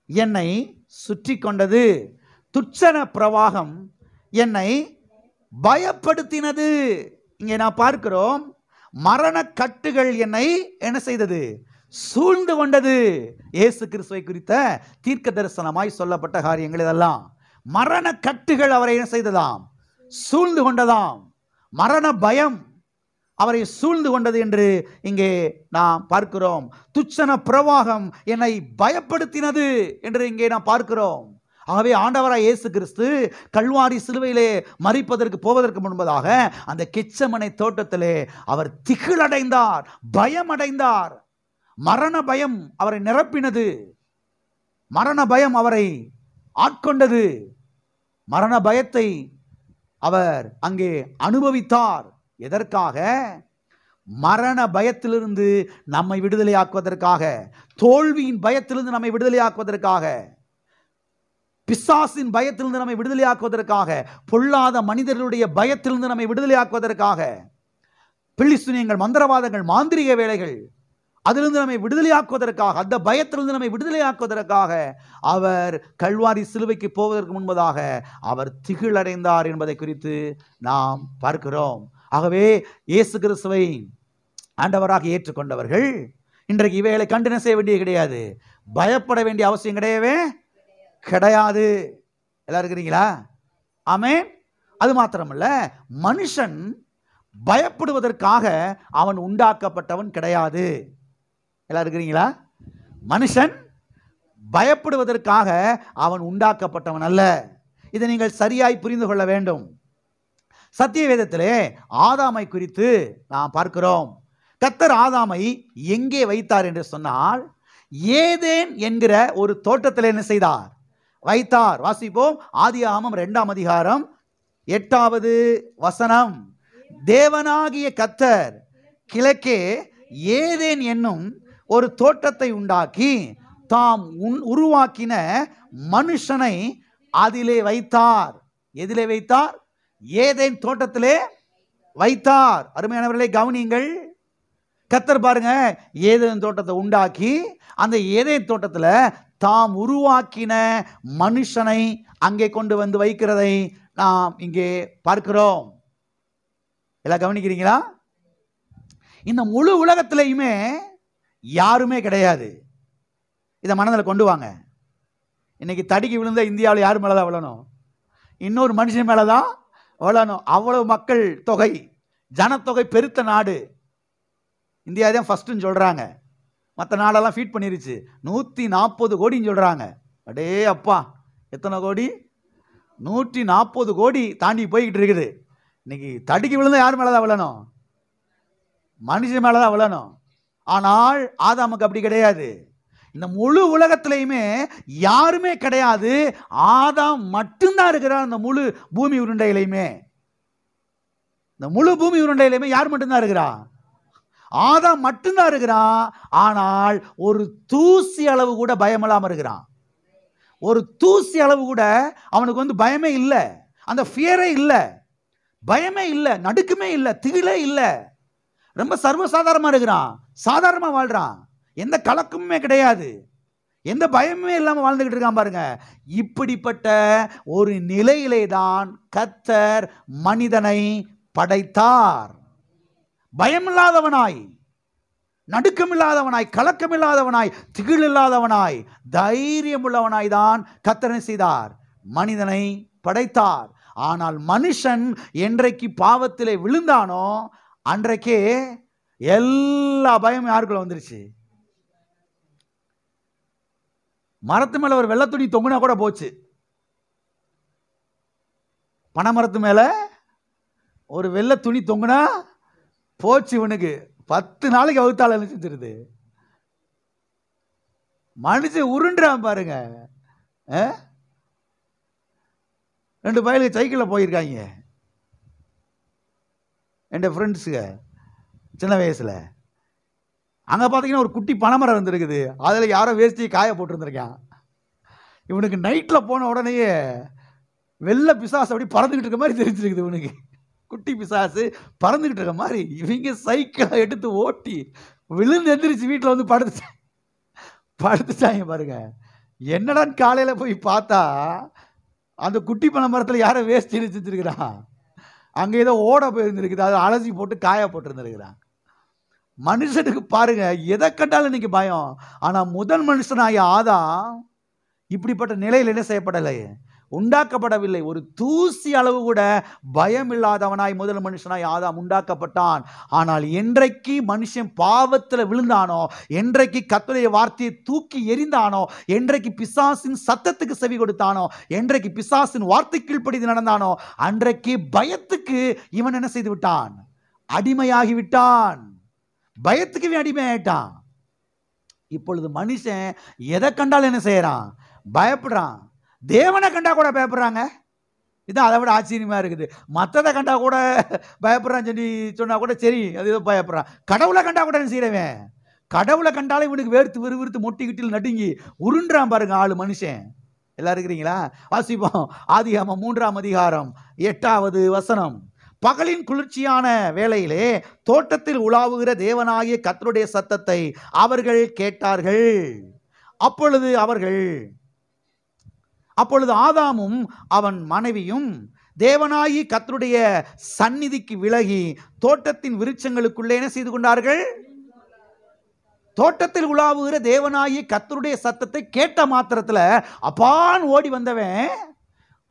என்னை சுற்றி கொண்டது, துச்சன பிரவாகம் என்னை பயப்படுத்தினது. இங்கே நான் பார்க்கிறோம், மரண கட்டுகள் என்னை என்ன செய்தது? சூழ்ந்து கொண்டது. இயேசு கிறிஸ்துவை குறித்த தீர்க்க தரிசனமாய் சொல்லப்பட்ட காரியங்கள் இதெல்லாம். மரண கட்டுகள் அவரை என்ன செய்ததாம்? சூழ்ந்து கொண்டதாம். மரண பயம் அவரை சூழ்ந்து கொண்டது என்று இங்கே நாம் பார்க்கிறோம். துச்சன பிரவாகம் என்னை பயப்படுத்தினது என்று இங்கே நாம் பார்க்கிறோம். ஆகவே ஆண்டவராய் இயேசு கிறிஸ்து கல்வாரி சிலுவையிலே மரிப்பதற்கு போவதற்கு முன்பதாக அந்த கெத்செமனே தோட்டத்திலே அவர் திகிலடைந்தார், பயமடைந்தார். மரண பயம் அவரை நிரப்பினது, மரண பயம் அவரை ஆட்கொண்டது. மரண பயத்தை அவர் அங்கே அனுபவித்தார். எதற்காக? மரண பயத்திலிருந்து நம்மை விடுதலையாக்குவதற்காக, தோல்வியின் பயத்திலிருந்து நம்மை விடுதலையாக்குவதற்காக, பிசாசின் பயத்திலிருந்து நம்மை விடுதலையாக்குவதற்காக, பொல்லாத மனிதர்களுடைய பயத்திலிருந்து நம்மை விடுதலையாக்குவதற்காக, பில்லிசூனியங்கள், மந்திரவாதங்கள், மாந்திரிக வேலைகள், அதிலிருந்து நம்மை விடுதலையாக்குவதற்காக, அந்த பயத்திலிருந்து நம்மை விடுதலையாக்குவதற்காக அவர் கல்வாரி சிலுவைக்கு போவதற்கு முன்பதாக அவர் திகிலடைந்தார் என்பதை குறித்து நாம் பார்க்கிறோம். ஆகவே இயேசு கிறிஸ்துவை ஆண்டவராக ஏற்றுக்கொண்டவர்கள் இன்றைக்கு இவைகளை கண்டன செய்ய வேண்டியது கிடையாது, பயப்பட வேண்டிய அவசியம் கிடையவே கிடையாது. எல்லாம் இருக்கிறீங்களா? ஆமென். அது மாத்திரமல்ல, மனுஷன் பயப்படுவதற்காக அவன் உண்டாக்கப்பட்டவன் கிடையாது. எல்லாம் இருக்கிறீங்களா? மனுஷன் பயப்படுவதற்காக அவன் உண்டாக்கப்பட்டவன் அல்ல. இதை நீங்கள் சரியாய் புரிந்து கொள்ள வேண்டும். சத்திய வேதத்திலே ஆதாமை குறித்து நாம் பார்க்கிறோம். கர்த்தர் ஆதாமை எங்கே வைத்தார் என்று சொன்னால், ஏதேன் என்கிற ஒரு தோட்டத்தில் என்ன செய்தார்? வைத்தார். வாசிப்போம். ஆதியாகமம் 2ஆம் அதிகாரம் 8வது வசனம். தேவனாகிய கர்த்தர் கிழக்கே ஏதேன் என்னும் ஒரு தோட்டத்தை உண்டாக்கி தாம் உருவாக்கின மனுஷனை அதிலே வைத்தார். எதிலே வைத்தார்? ஏதேன் தோட்டத்திலே வைத்தார். அருமையானவர்களே கவனியுங்கள். கர்த்தர் பாருங்க, ஏதேன் தோட்டத்தை உண்டாக்கி அந்த ஏதேன் தோட்டத்தில் தாம் உருவாக்கின மனுஷனை அங்கே கொண்டு வந்து வைக்கிறதை நாம் இங்கே பார்க்கிறோம். எல்லாம் கவனிக்கிறீங்களா? இந்த முழு உலகத்திலையுமே யாருமே கிடையாது. இதை மனதில் கொண்டு வாங்க. இன்னைக்கு தடிக்கு விழுந்த இந்தியாவில் யார் மேலே தான் விழணும்? இன்னொரு மனுஷன் மேலே தான் விழணும். அவ்வளவு மக்கள் தொகை, ஜனத்தொகை பெருத்த நாடு. இந்தியா தான் ஃபஸ்ட்டுன்னு சொல்கிறாங்க. மற்ற நாடெல்லாம் ஃபீட் பண்ணிருச்சு. 140 கோடின்னு சொல்கிறாங்க. அடே அப்பா, எத்தனை கோடி? 140 கோடி தாண்டி போய்கிட்டு இருக்குது. இன்னைக்கு தடிக்கு விழுந்த யார் மேலே தான் விழணும்? மனுஷன் மேலே தான் விழணும். ஆனால் ஆதாமுக்கு அப்படி கிடையாது. இந்த முழு உலகத்திலையுமே யாருமே கிடையாது. ஆதாம் மட்டும்தான் இருக்கிறார். இந்த முழு பூமி உருண்டையிலையுமே, இந்த முழு பூமி உருண்டையிலையுமே யார் மட்டும்தான் இருக்கிறா? ஆதாம் மட்டும்தான் இருக்கிறான். ஆனால் ஒரு தூசி அளவு கூட பயம் இல்லாம இருக்கிறான். ஒரு தூசி அளவு கூட அவனுக்கு வந்து பயமே இல்லை. அந்த ஃபியரே இல்லை, பயமே இல்லை, நடுக்கமே இல்லை, திகிலே இல்லை. ரொம்ப சர்வசாதாரணமா இருக்கிறான், சாதாரணமா வாழ்றான். எந்த கலக்கமுமே கிடையாது, எந்த பயமே இல்லாம வாழ்ந்துகிட்டு இருக்கான். பாருங்க, இப்படிப்பட்ட ஒரு நிலையிலே தான் கர்த்தர் மனிதனை படைத்தார். பயமில்லாதவனாய், நடுக்கமில்லாதவனாய், கலக்கமில்லாதவனாய், திகில் இல்லாதவனாய், தைரியம் உள்ளவனாய் தான் கர்த்தர் செய்தார், மனிதனை படைத்தார். ஆனால் மனுஷன் என்றைக்கு பாவத்திலே விழுந்தானோ அன்றைக்கே எல்லா பயமும் யாருக்குள்ள வந்துருச்சு? மரத்து மேல ஒரு வெள்ளை துணி தொங்குனா கூட போச்சு. பனைமரத்து மேல ஒரு வெள்ளை துணி தொங்குனா போச்சு. இவனுக்கு 10 நாளைக்கு வகுத்தால செஞ்சிருது. மனுஷன் உருண்டுறான் பாருங்க. 2 பையலுக்கு சைக்கிளில் போயிருக்காங்க, என் ஃப்ரெண்ட்ஸுங்க சின்ன வயசில். அங்கே பார்த்தீங்கன்னா ஒரு குட்டி பனைமரம் இருந்திருக்குது. அதில் யாரோ வேஸ்டி காய போட்டுருந்துருக்கான். இவனுக்கு நைட்டில் போன உடனேயே வெள்ளை பிசாசு அப்படி பறந்துக்கிட்டு இருக்க மாதிரி தெரிஞ்சிருக்குது. இவனுக்கு குட்டி பிசாசு பறந்துக்கிட்டு இருக்க மாதிரி. இவங்க சைக்கிளை எடுத்து ஓட்டி விழுந்து எந்திரிச்சு வீட்டில் வந்து படுத்துட்டாங்க பாருங்க. என்னடான்னு காலையில் போய் பார்த்தா அந்த குட்டி பனை மரத்தில் யாரோ வேஸ்டி வச்சுருக்கிறான். அங்கே ஏதோ ஓட போயிருந்துருக்குது, அதை அலசி போட்டு காய போட்டுருந்துருக்கிறான். மனுஷனுக்கு பாருங்க எதை கண்டாலும் இன்னைக்கு பயம். ஆனால் முதல் மனுஷனாகிய ஆதாம் இப்படிப்பட்ட நிலையில் என்ன செய்யப்படலை, உண்டாக்கப்படவில்லை. ஒரு தூசி அளவு கூட பயம் இல்லாதவனாய் முதல் மனுஷனாய் ஆதாம் உண்டாக்கப்பட்டான். ஆனால் என்றைக்கு மனுஷன் பாவத்தில் விழுந்தானோ, என்றைக்கு கர்த்தருடைய வார்த்தையை தூக்கி எறிந்தானோ, என்றைக்கு பிசாசின் சத்தத்துக்கு செவி கொடுத்தானோ, என்றைக்கு பிசாசின் வார்த்தை கீழ்ப்படிந்து நடந்தானோ, அன்றைக்கு பயத்துக்கு இவன் என்ன செய்து விட்டான்? அடிமையாகி விட்டான். பயத்துக்கு அடிமையாயிட்டான். இப்பொழுது மனுஷன் எதை கண்டாலும் என்ன செய்யறான்? பயப்படுறான். தேவனை கண்டா கூட பயப்படுறாங்க. இதான் அதை விட ஆச்சரியமாக இருக்குது. மற்றதை கண்டா கூட பயப்படுறான்னு சொல்லி சொன்னால் கூட சரி, அது ஏதோ பயப்படுறான். கடவுளை கண்டா கூட என்ன செய்கிறவன்? கடவுளை கண்டாலே இவனுக்கு வேர்த்து விறுவிறுத்து மொட்டிக்கிட்டில் நடுங்கி உருண்டான் பாருங்க ஆளு மனுஷன். எல்லாரும் இருக்கிறீங்களா? வாசிப்போம். ஆதியாகமம் 3ஆம் அதிகாரம் 8வது வசனம். பகலின் குளிர்ச்சியான வேளையிலே தோட்டத்தில் உலாவுகிற தேவனாகிய கர்த்தருடைய சத்தத்தை அவர்கள் கேட்டார்கள். அப்பொழுது ஆதாமும் அவன் மனைவியும் தேவனாகி கர்த்தருடைய சந்நிதிக்கு விலகி தோட்டத்தின் விருட்சங்களுக்குள்ளே என்ன செய்து கொண்டார்கள்? தோட்டத்தில் உலாவுகிற தேவனாகி கர்த்தருடைய சத்தத்தை கேட்ட மாத்திரத்தில் அப்பான் ஓடி வந்தவன்,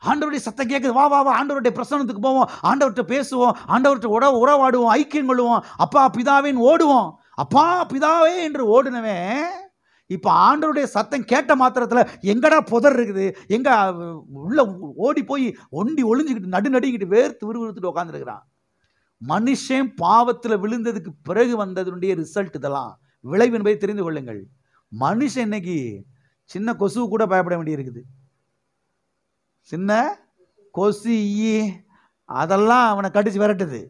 ஆண்டவருடைய சத்தம் கேட்குது, வா வா வா ஆண்டவருடைய பிரசன்னத்துக்கு போவோம், ஆண்டவர்கிட்ட பேசுவோம், ஆண்டவர்கிட்ட உறவாடுவோம், ஐக்கியம் கொள்வோம், அப்பா பிதாவேன்னு ஓடுவோம். அப்பா பிதாவே என்று ஓடுனவன் இப்போ ஆண்டவருடைய சத்தம் கேட்ட மாத்திரத்தில் எங்கடா புதர் இருக்குது, எங்க உள்ள ஓடி போய் ஒண்டி ஒளிஞ்சுக்கிட்டு நடுநடுங்கிட்டு வேர்த்து விறுவிறுத்துட்டு உட்காந்துருக்கிறான். மனுஷன் பாவத்தில் விழுந்ததுக்கு பிறகு வந்ததுடைய ரிசல்ட் இதெல்லாம், விளைவு என்பதை தெரிந்து கொள்ளுங்கள். மனுஷன் இன்னைக்கு சின்ன கொசு கூட பயப்பட வேண்டியிருக்குது. சின்ன கொசு அதெல்லாம் அவனை கடிச்சு விரட்டுது.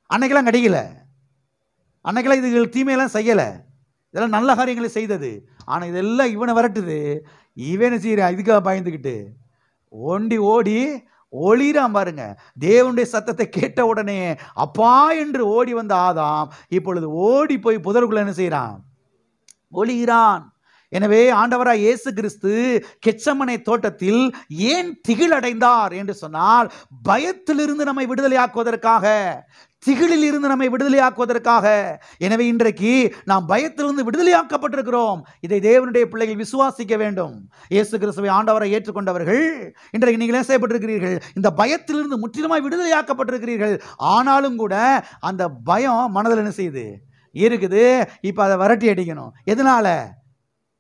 அன்னைக்கெல்லாம் கடிக்கல, அன்னைக்கெல்லாம் இதுகள் தீமையெல்லாம் செய்யலை, இதெல்லாம் நல்ல காரியங்களை செய்தது. ஆனால் இதெல்லாம் இவனை விரட்டுது. இவனை செய்கிறான் இதுக்காக பயந்துக்கிட்டு ஒண்டி ஓடி ஒளிரான் பாருங்க. தேவனுடைய சத்தத்தை கேட்ட உடனே அப்பா என்று ஓடி வந்த ஆதாம் இப்பொழுது ஓடி போய் புதருக்குள்ள என்ன செய்கிறான்? ஒளிகிறான். எனவே ஆண்டவராய் இயேசு கிறிஸ்து கெத்செமனே தோட்டத்தில் ஏன் திகிலடைந்தார் என்று சொன்னால், பயத்திலிருந்து நம்மை விடுதலையாக்குவதற்காக, திகிலில் இருந்து நம்மை விடுதலையாக்குவதற்காக. எனவே இன்றைக்கு நாம் பயத்திலிருந்து விடுதலையாக்கப்பட்டிருக்கிறோம். இதை தேவனுடைய பிள்ளைகள் விசுவாசிக்க வேண்டும். இயேசு கிறிஸ்துவை ஆண்டவரை ஏற்றுக்கொண்டவர்கள் இன்றைக்கு நீங்கள் என்ன செய்யப்பட்டிருக்கிறீர்கள்? இந்த பயத்திலிருந்து முற்றிலுமாய் விடுதலையாக்கப்பட்டிருக்கிறீர்கள். ஆனாலும் கூட அந்த பயம் மனதில் என்ன செய்யுது? இருக்குது. இப்போ அதை விரட்டி அடிக்கணும். எதனால?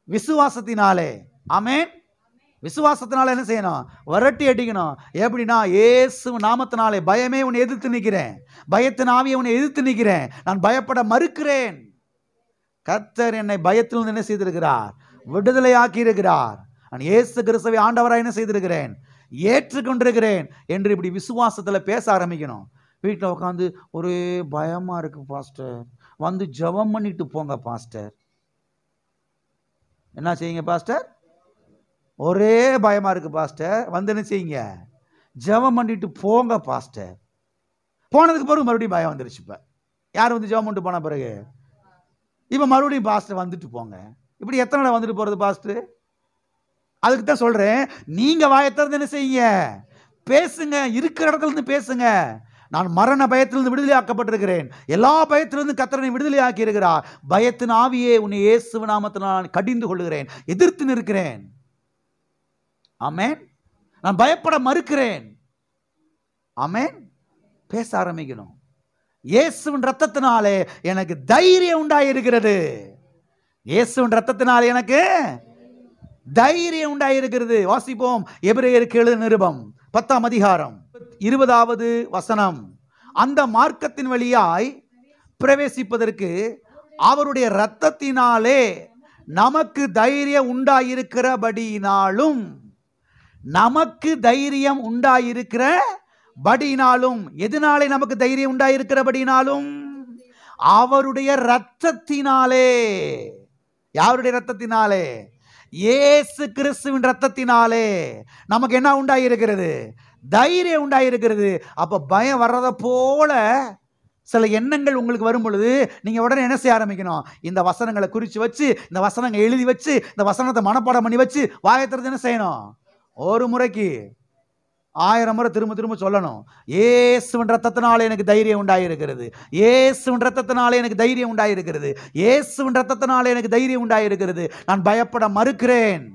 விசுவாசத்தினாலே. ஆமென். விசுவாசத்தினால என்ன செய்யணும்? விரட்டி அடிக்கணும். எப்படின்னா, இயேசு நாமத்தினாலே பயமே உன்னை எதிர்த்து நிற்கிறேன், பயத்தின் ஆவியை உன்னை எதிர்த்து நிற்கிறேன், நான் பயப்பட மறுக்கிறேன். கர்த்தர் என்னை பயத்திலிருந்து என்ன செய்திருக்கிறார்? விடுதலையாக்கி இருக்கிறார். நான் இயேசு கிறிஸ்துவை ஆண்டவராக என்ன செய்திருக்கிறேன்? ஏற்றுக்கொண்டிருக்கிறேன் என்று இப்படி விசுவாசத்தில் பேச ஆரம்பிக்கணும். வீட்டில் உட்காந்து ஒரே பயமாக இருக்கு பாஸ்டர், வந்து ஜெபம் பண்ணிட்டு போங்க பாஸ்டர். என்ன செய்யுங்க பாஸ்டர்? ஒரே பயமாக இருக்கு பாஸ்டர், வந்து என்ன செய்யுங்க? ஜெபம் பண்ணிட்டு போங்க பாஸ்டர். போனதுக்கு பிறகு மறுபடியும் பயம் வந்துருச்சு. இப்போ யார் வந்து ஜெபம் பண்ணிட்டு போன பிறகு இப்போ மறுபடியும் பாஸ்டர் வந்துட்டு போங்க. இப்படி எத்தனை நாள் வந்துட்டு போகிறது பாஸ்டர்? அதுக்கு தான் சொல்கிறேன், நீங்கள் வாயத்திறந்து என்ன செய்யுங்க? பேசுங்க, இருக்கிற இடத்துல இருந்து பேசுங்க. நான் மரண பயத்திலிருந்து விடுதலையாக்கப்பட்டிருக்கிறேன், எல்லா பயத்திலிருந்து கர்த்தர் விடுதலையாக்கி இருக்கிறார். பயத்தின் ஆவியே உன்னை இயேசு நாமத்தில் நான் கடிந்து கொள்ளுகிறேன், எதிர்த்து நிற்கிறேன். ஆமென். நான் பயப்பட மறுக்கிறேன். ஆமென். பேச ஆரம்பிக்கணும். இயேசுவின் ரத்தத்தினாலே எனக்கு தைரியம் உண்டாயிருக்கிறது. இயேசுவின் ரத்தத்தினாலே எனக்கு தைரியம் உண்டாயிருக்கிறது. வாசிப்போம். எபிரேயருக்கு எழுதின நிருபம் 10ஆம் அதிகாரம் 20வது வசனம். அந்த மார்க்கத்தின் வழியாய் பிரவேசிப்பதற்கு அவருடைய இரத்தத்தினாலே நமக்கு தைரியம் உண்டாயிருக்கிறபடியினாலும், நமக்கு தைரியம் உண்டாயிருக்கிறபடியினாலும், எதனாலே நமக்கு தைரியம் உண்டாயிருக்கிறபடியினாலும்? அவருடைய இரத்தத்தினாலே. யாருடைய இரத்தத்தினாலே? இயேசு கிறிஸ்துவின் இரத்தத்தினாலே நமக்கு என்ன உண்டாயிருக்கிறது? தைரியம் உண்டாயிருக்கிறது. அப்போ பயம் வர்றதை போல சில எண்ணங்கள் உங்களுக்கு வரும் பொழுது நீங்கள் உடனே என்ன செய்ய ஆரம்பிக்கணும்? இந்த வசனங்களை குறித்து வச்சு, இந்த வசனங்களை எழுதி வச்சு, இந்த வசனத்தை மனப்பாடம் பண்ணி வச்சு வாயத்திறந்து என்ன செய்யணும்? ஒரு முறைக்கு 1000 முறை திரும்ப திரும்ப சொல்லணும். இயேசுவின் ரத்தத்தினாலே எனக்கு தைரியம் உண்டாயிருக்கிறது, இயேசுவின் ரத்தத்தினாலே எனக்கு தைரியம் உண்டாயிருக்கிறது, இயேசுவின் ரத்தத்தினாலே எனக்கு தைரியம் உண்டாயிருக்கிறது, நான் பயப்பட மறுக்கிறேன்.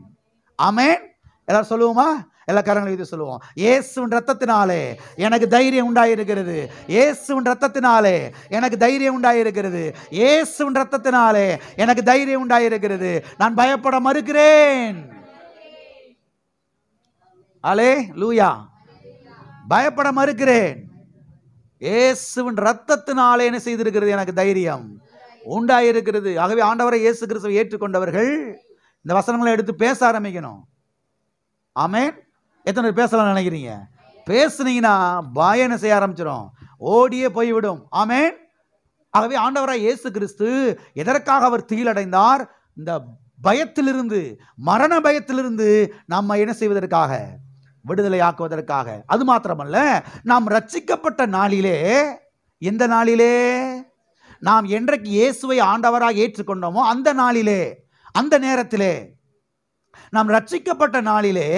ஆமென். எல்லாரும் சொல்லுவோமா? எல்லா காரங்களும் இது சொல்லுவோம். இயேசுவின் ரத்தத்தினாலே எனக்கு தைரியம் உண்டாயிருக்கிறது, இயேசுவின் ரத்தத்தினாலே எனக்கு தைரியம் உண்டாயிருக்கிறது, இயேசுவின் ரத்தத்தினாலே எனக்கு தைரியம் உண்டாயிருக்கிறது, நான் பயப்பட மறுக்கிறேன். அல்லேலூயா. பயப்பட மறுக்கிறேன். இயேசுவின் ரத்தத்தினாலே என்ன செய்திருக்கிறது? எனக்கு தைரியம் உண்டாயிருக்கிறது. ஆகவே ஆண்டவரை இயேசு கிறிஸ்துவை ஏற்றுக்கொண்டவர்கள் இந்த வசனங்களை எடுத்து பேச ஆரம்பிக்கணும். ஆமென். எத்தனை பேர் பேசலாம் நினைக்கிறீங்க? பேசுனீங்கன்னா பயம் என்ன செய்ய ஆரம்பிச்சிடும், ஓடியே போய்விடும். ஆமென். ஆகவே ஆண்டவராய் இயேசு கிறிஸ்து எதற்காக அவர் தீலடைந்தார்? இந்த பயத்திலிருந்து, மரண பயத்திலிருந்து நம்ம என்ன செய்வதற்காக? விடுதலை ஆக்குவதற்காக. அது மாத்திரமல்ல, நாம் ரட்சிக்கப்பட்ட நாளிலே, எந்த நாளிலே? நாம் என்றைக்கு இயேசுவை ஆண்டவராக ஏற்றுக்கொண்டோமோ அந்த நாளிலே, அந்த நேரத்திலே, நாம் ரட்சிக்கப்பட்ட நாளிலே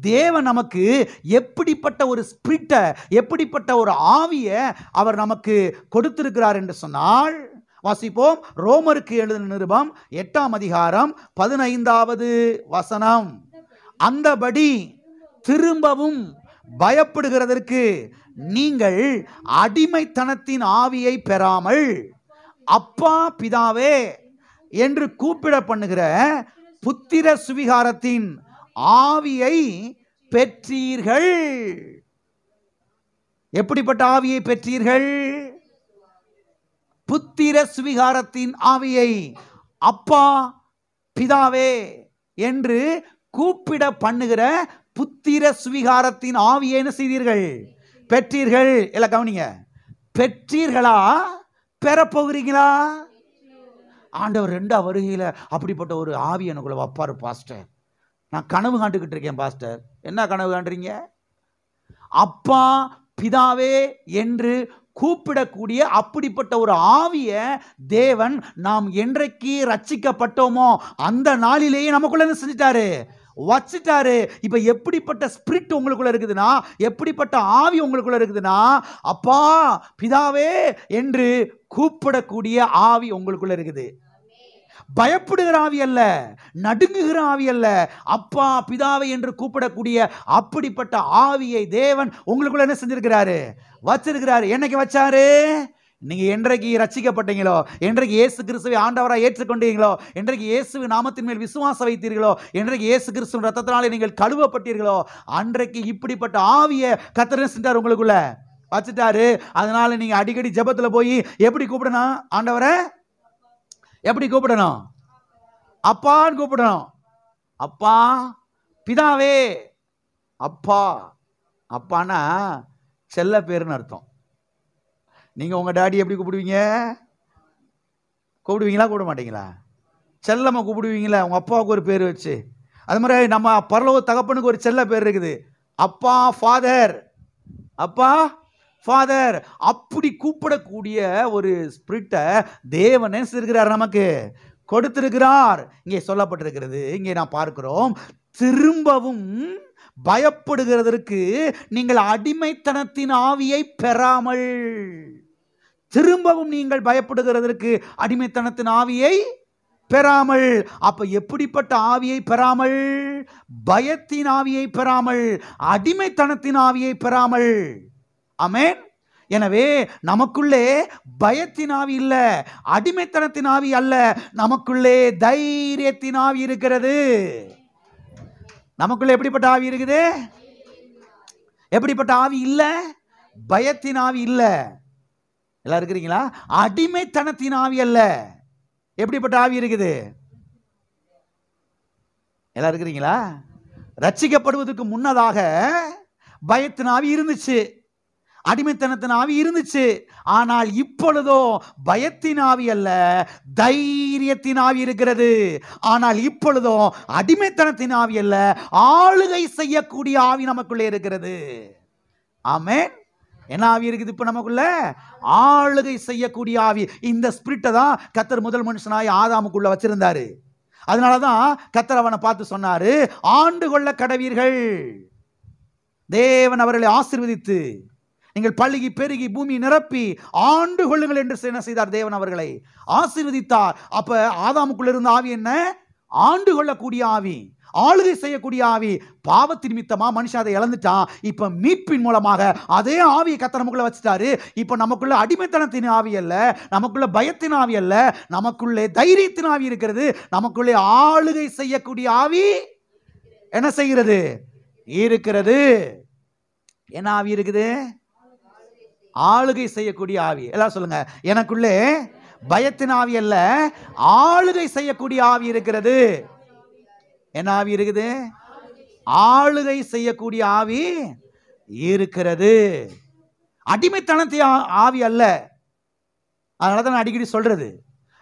தேவன் நமக்கு எப்படிப்பட்ட ஒரு ஸ்பிரிட்டை, எப்படிப்பட்ட ஒரு ஆவியை அவர் நமக்கு கொடுத்திருக்கிறார் என்று சொன்னால், வாசிப்போம். ரோமருக்கு எழுதின நிருபம் 8ஆம் அதிகாரம் 15வது வசனம். அந்தபடி திரும்பவும் பயப்படுகிறதற்கு நீங்கள் அடிமைத்தனத்தின் ஆவியை பெறாமல் அப்பா பிதாவே என்று கூப்பிட பண்ணுகிற புத்திர சுவிகாரத்தின் ஆவியை பெற்றீர்கள். எப்படிப்பட்ட ஆவியை பெற்றீர்கள்? புத்திர சுவிகாரத்தின் ஆவியை, அப்பா பிதாவே என்று கூப்பிட பண்ணுகிற புத்திர சுவிகாரத்தின் ஆவியை என்ன செய்தீர்கள்? பெற்றீர்கள். எல்லாம் கவனிங்க. பெற்றீர்களா, பெறப்போகிறீங்களா? ஆண்டவர் 2ஆம் வருகையில் அப்படிப்பட்ட ஒரு ஆவி எனக்குள்ள வைப்பாரு பாஸ்டர். நான் கனவு காண்டுகிட்டு இருக்கேன் பாஸ்டர். என்ன கனவு காண்றீங்க? அப்பா பிதாவே என்று கூப்பிடக்கூடிய அப்படிப்பட்ட ஒரு ஆவியை தேவன் நாம் என்றைக்கு ரட்சிக்கப்பட்டோமோ அந்த நாளிலேயே நமக்குள்ள என்ன செஞ்சிட்டாரு? வச்சிட்டாரு. இப்ப எப்படிப்பட்ட ஸ்பிரிட் உங்களுக்குள்ள இருக்குதுன்னா, எப்படிப்பட்ட ஆவி உங்களுக்குள்ள இருக்குதுன்னா, அப்பா பிதாவே என்று கூப்பிடக்கூடிய ஆவி உங்களுக்குள்ள இருக்குது. பயப்படுகிற ஆவி அல்ல, நடுங்குகிற ஆவி அல்ல, அப்பா பிதாவை என்று கூப்பிடக்கூடிய அப்படிப்பட்ட ஆவியை தேவன் உங்களுக்குள்ள என்ன செஞ்சிருக்கிறாரு? வச்சிருக்கிறாரு. என்னைக்கு வச்சாரு? நீங்க என்றைக்கு ரட்சிக்கப்பட்டீங்களோ, என்றைக்கு இயேசு கிறிஸ்துவை ஆண்டவராக ஏற்றுக்கொண்டீங்களோ, என்றைக்கு இயேசு நாமத்தின் மேல் விசுவாசம் வைத்தீர்களோ, என்றைக்கு இயேசு கிறிஸ்துவின் ரத்தத்தினாலே நீங்கள் கழுவப்பட்டீர்களோ, அன்றைக்கு இப்படிப்பட்ட ஆவியை கர்த்தர் செஞ்சார் உங்களுக்குள்ள வச்சுட்டாரு. அதனால நீங்க அடிக்கடி ஜெபத்துல போய் எப்படி கூப்பிடணும்? ஆண்டவரை எப்படி கூப்பிடணும்? அப்பான்னு கூப்பிடணும். அப்பா பிதாவே. அப்பா, அப்பானா செல்ல பேருன்னு அர்த்தம். நீங்க உங்க டாடி எப்படி கூப்பிடுவீங்க? கூப்பிடுவீங்களா, கூப்பிட மாட்டீங்களா? செல்லம்மா கூப்பிடுவீங்களா உங்க அப்பாவுக்கு ஒரு பேர் வச்சு? அது மாதிரி நம்ம பரலோக தகப்பனுக்கு ஒரு செல்ல பேர் இருக்குது, அப்பா ஃபாதர். அப்பா ஃபாதர் அப்படி கூப்பிடக்கூடிய ஒரு ஸ்பிரிட்டை தேவன் இருக்கிறார், நமக்கு கொடுத்திருக்கிறார். இங்கே சொல்லப்பட்டிருக்கிறது, இங்கே நான் பார்க்கிறோம், திரும்பவும் பயப்படுகிறதற்கு நீங்கள் அடிமைத்தனத்தின் ஆவியை பெறாமல். திரும்பவும் நீங்கள் பயப்படுகிறதற்கு அடிமைத்தனத்தின் ஆவியை பெறாமல். அப்ப எப்படிப்பட்ட ஆவியை பெறாமல்? பயத்தின் ஆவியை பெறாமல், அடிமைத்தனத்தின் ஆவியை பெறாமல். ஆமென். எனவே நமக்குள்ளே பயத்தின் ஆவி இல்ல, அடிமைத்தனத்தின் ஆவி அல்ல, நமக்குள்ளே தைரியத்தின் ஆவி இருக்கிறது. நமக்குள்ள எப்படிப்பட்ட ஆவி இருக்குது? எப்படிப்பட்ட ஆவி இல்ல? பயத்தின் ஆவி இல்ல. எல்லாம் இருக்கிறீங்களா? அடிமைத்தனத்தின் ஆவி அல்ல. எப்படிப்பட்ட ஆவி இருக்குது? எல்லாம் இருக்கிறீங்களா? ரட்சிக்கப்படுவதற்கு முன்னதாக பயத்தின் ஆவி இருந்துச்சு, அடிமைத்தனத்தின் ஆவி இருந்துச்சு. ஆனால் இப்பொழுதோ பயத்தின் ஆவி அல்ல, தைரியத்தின் ஆவி இருக்கிறது. ஆனால் இப்பொழுதோ அடிமைத்தனத்தின் ஆவி அல்ல, ஆளுகை செய்யக்கூடிய ஆவி நமக்குள்ளே இருக்கிறது. ஆமென். என்ன ஆவி இருக்குது இப்ப நமக்குள்ள? ஆளுகை செய்யக்கூடிய ஆவி. இந்த ஸ்பிரிட்டை தான் கர்த்தர் முதல் மனுஷனாய் ஆதாமுக்குள்ள வச்சிருந்தாரு. அதனாலதான் கர்த்தர் அவனை பார்த்து சொன்னாரு, ஆண்டு கொள்ள கடவீர்கள். தேவன் அவர்களை ஆசீர்வதித்து நீங்கள் பல்கி பெருகி பூமி நிரப்பி ஆண்டு கொள்ளுங்கள் என்று என்ன செய்தார்? தேவன் அவர்களை ஆசீர்வதித்தார். அப்ப ஆதாமுக்குள்ள இருந்த ஆவி என்ன? ஆண்டு கொள்ளக்கூடிய ஆவி, ஆளுகை செய்யக்கூடிய ஆவி. பாவத்தின் நிமித்தமா மனுஷன் அதை இழந்துட்டான். இப்ப மீட்பின் மூலமாக அதே ஆவியை கர்த்தர் நமக்குள்ள வச்சுட்டாரு. இப்ப நமக்குள்ள அடிமைத்தனத்தின் ஆவி அல்ல, நமக்குள்ள பயத்தின் ஆவி அல்ல, நமக்குள்ளே தைரியத்தின் ஆவி இருக்கிறது. நமக்குள்ளே ஆளுகை செய்யக்கூடிய ஆவி என்ன செய்கிறது? இருக்கிறது. என்ன ஆவி இருக்குது? ஆளுகை செய்யக்கூடிய ஆவி. எல்லாம் சொல்லுங்க, எனக்குள்ளே பயத்தின் ஆவி அல்ல, ஆளுகை செய்யக்கூடிய ஆவி இருக்கிறது. என்ன ஆவி இருக்குது? ஆளுகை செய்யக்கூடிய ஆவி இருக்கிறது. அடிமைத்தனத்தை ஆவி அல்ல. அதனால தான் நான் அடிக்கடி சொல்றது,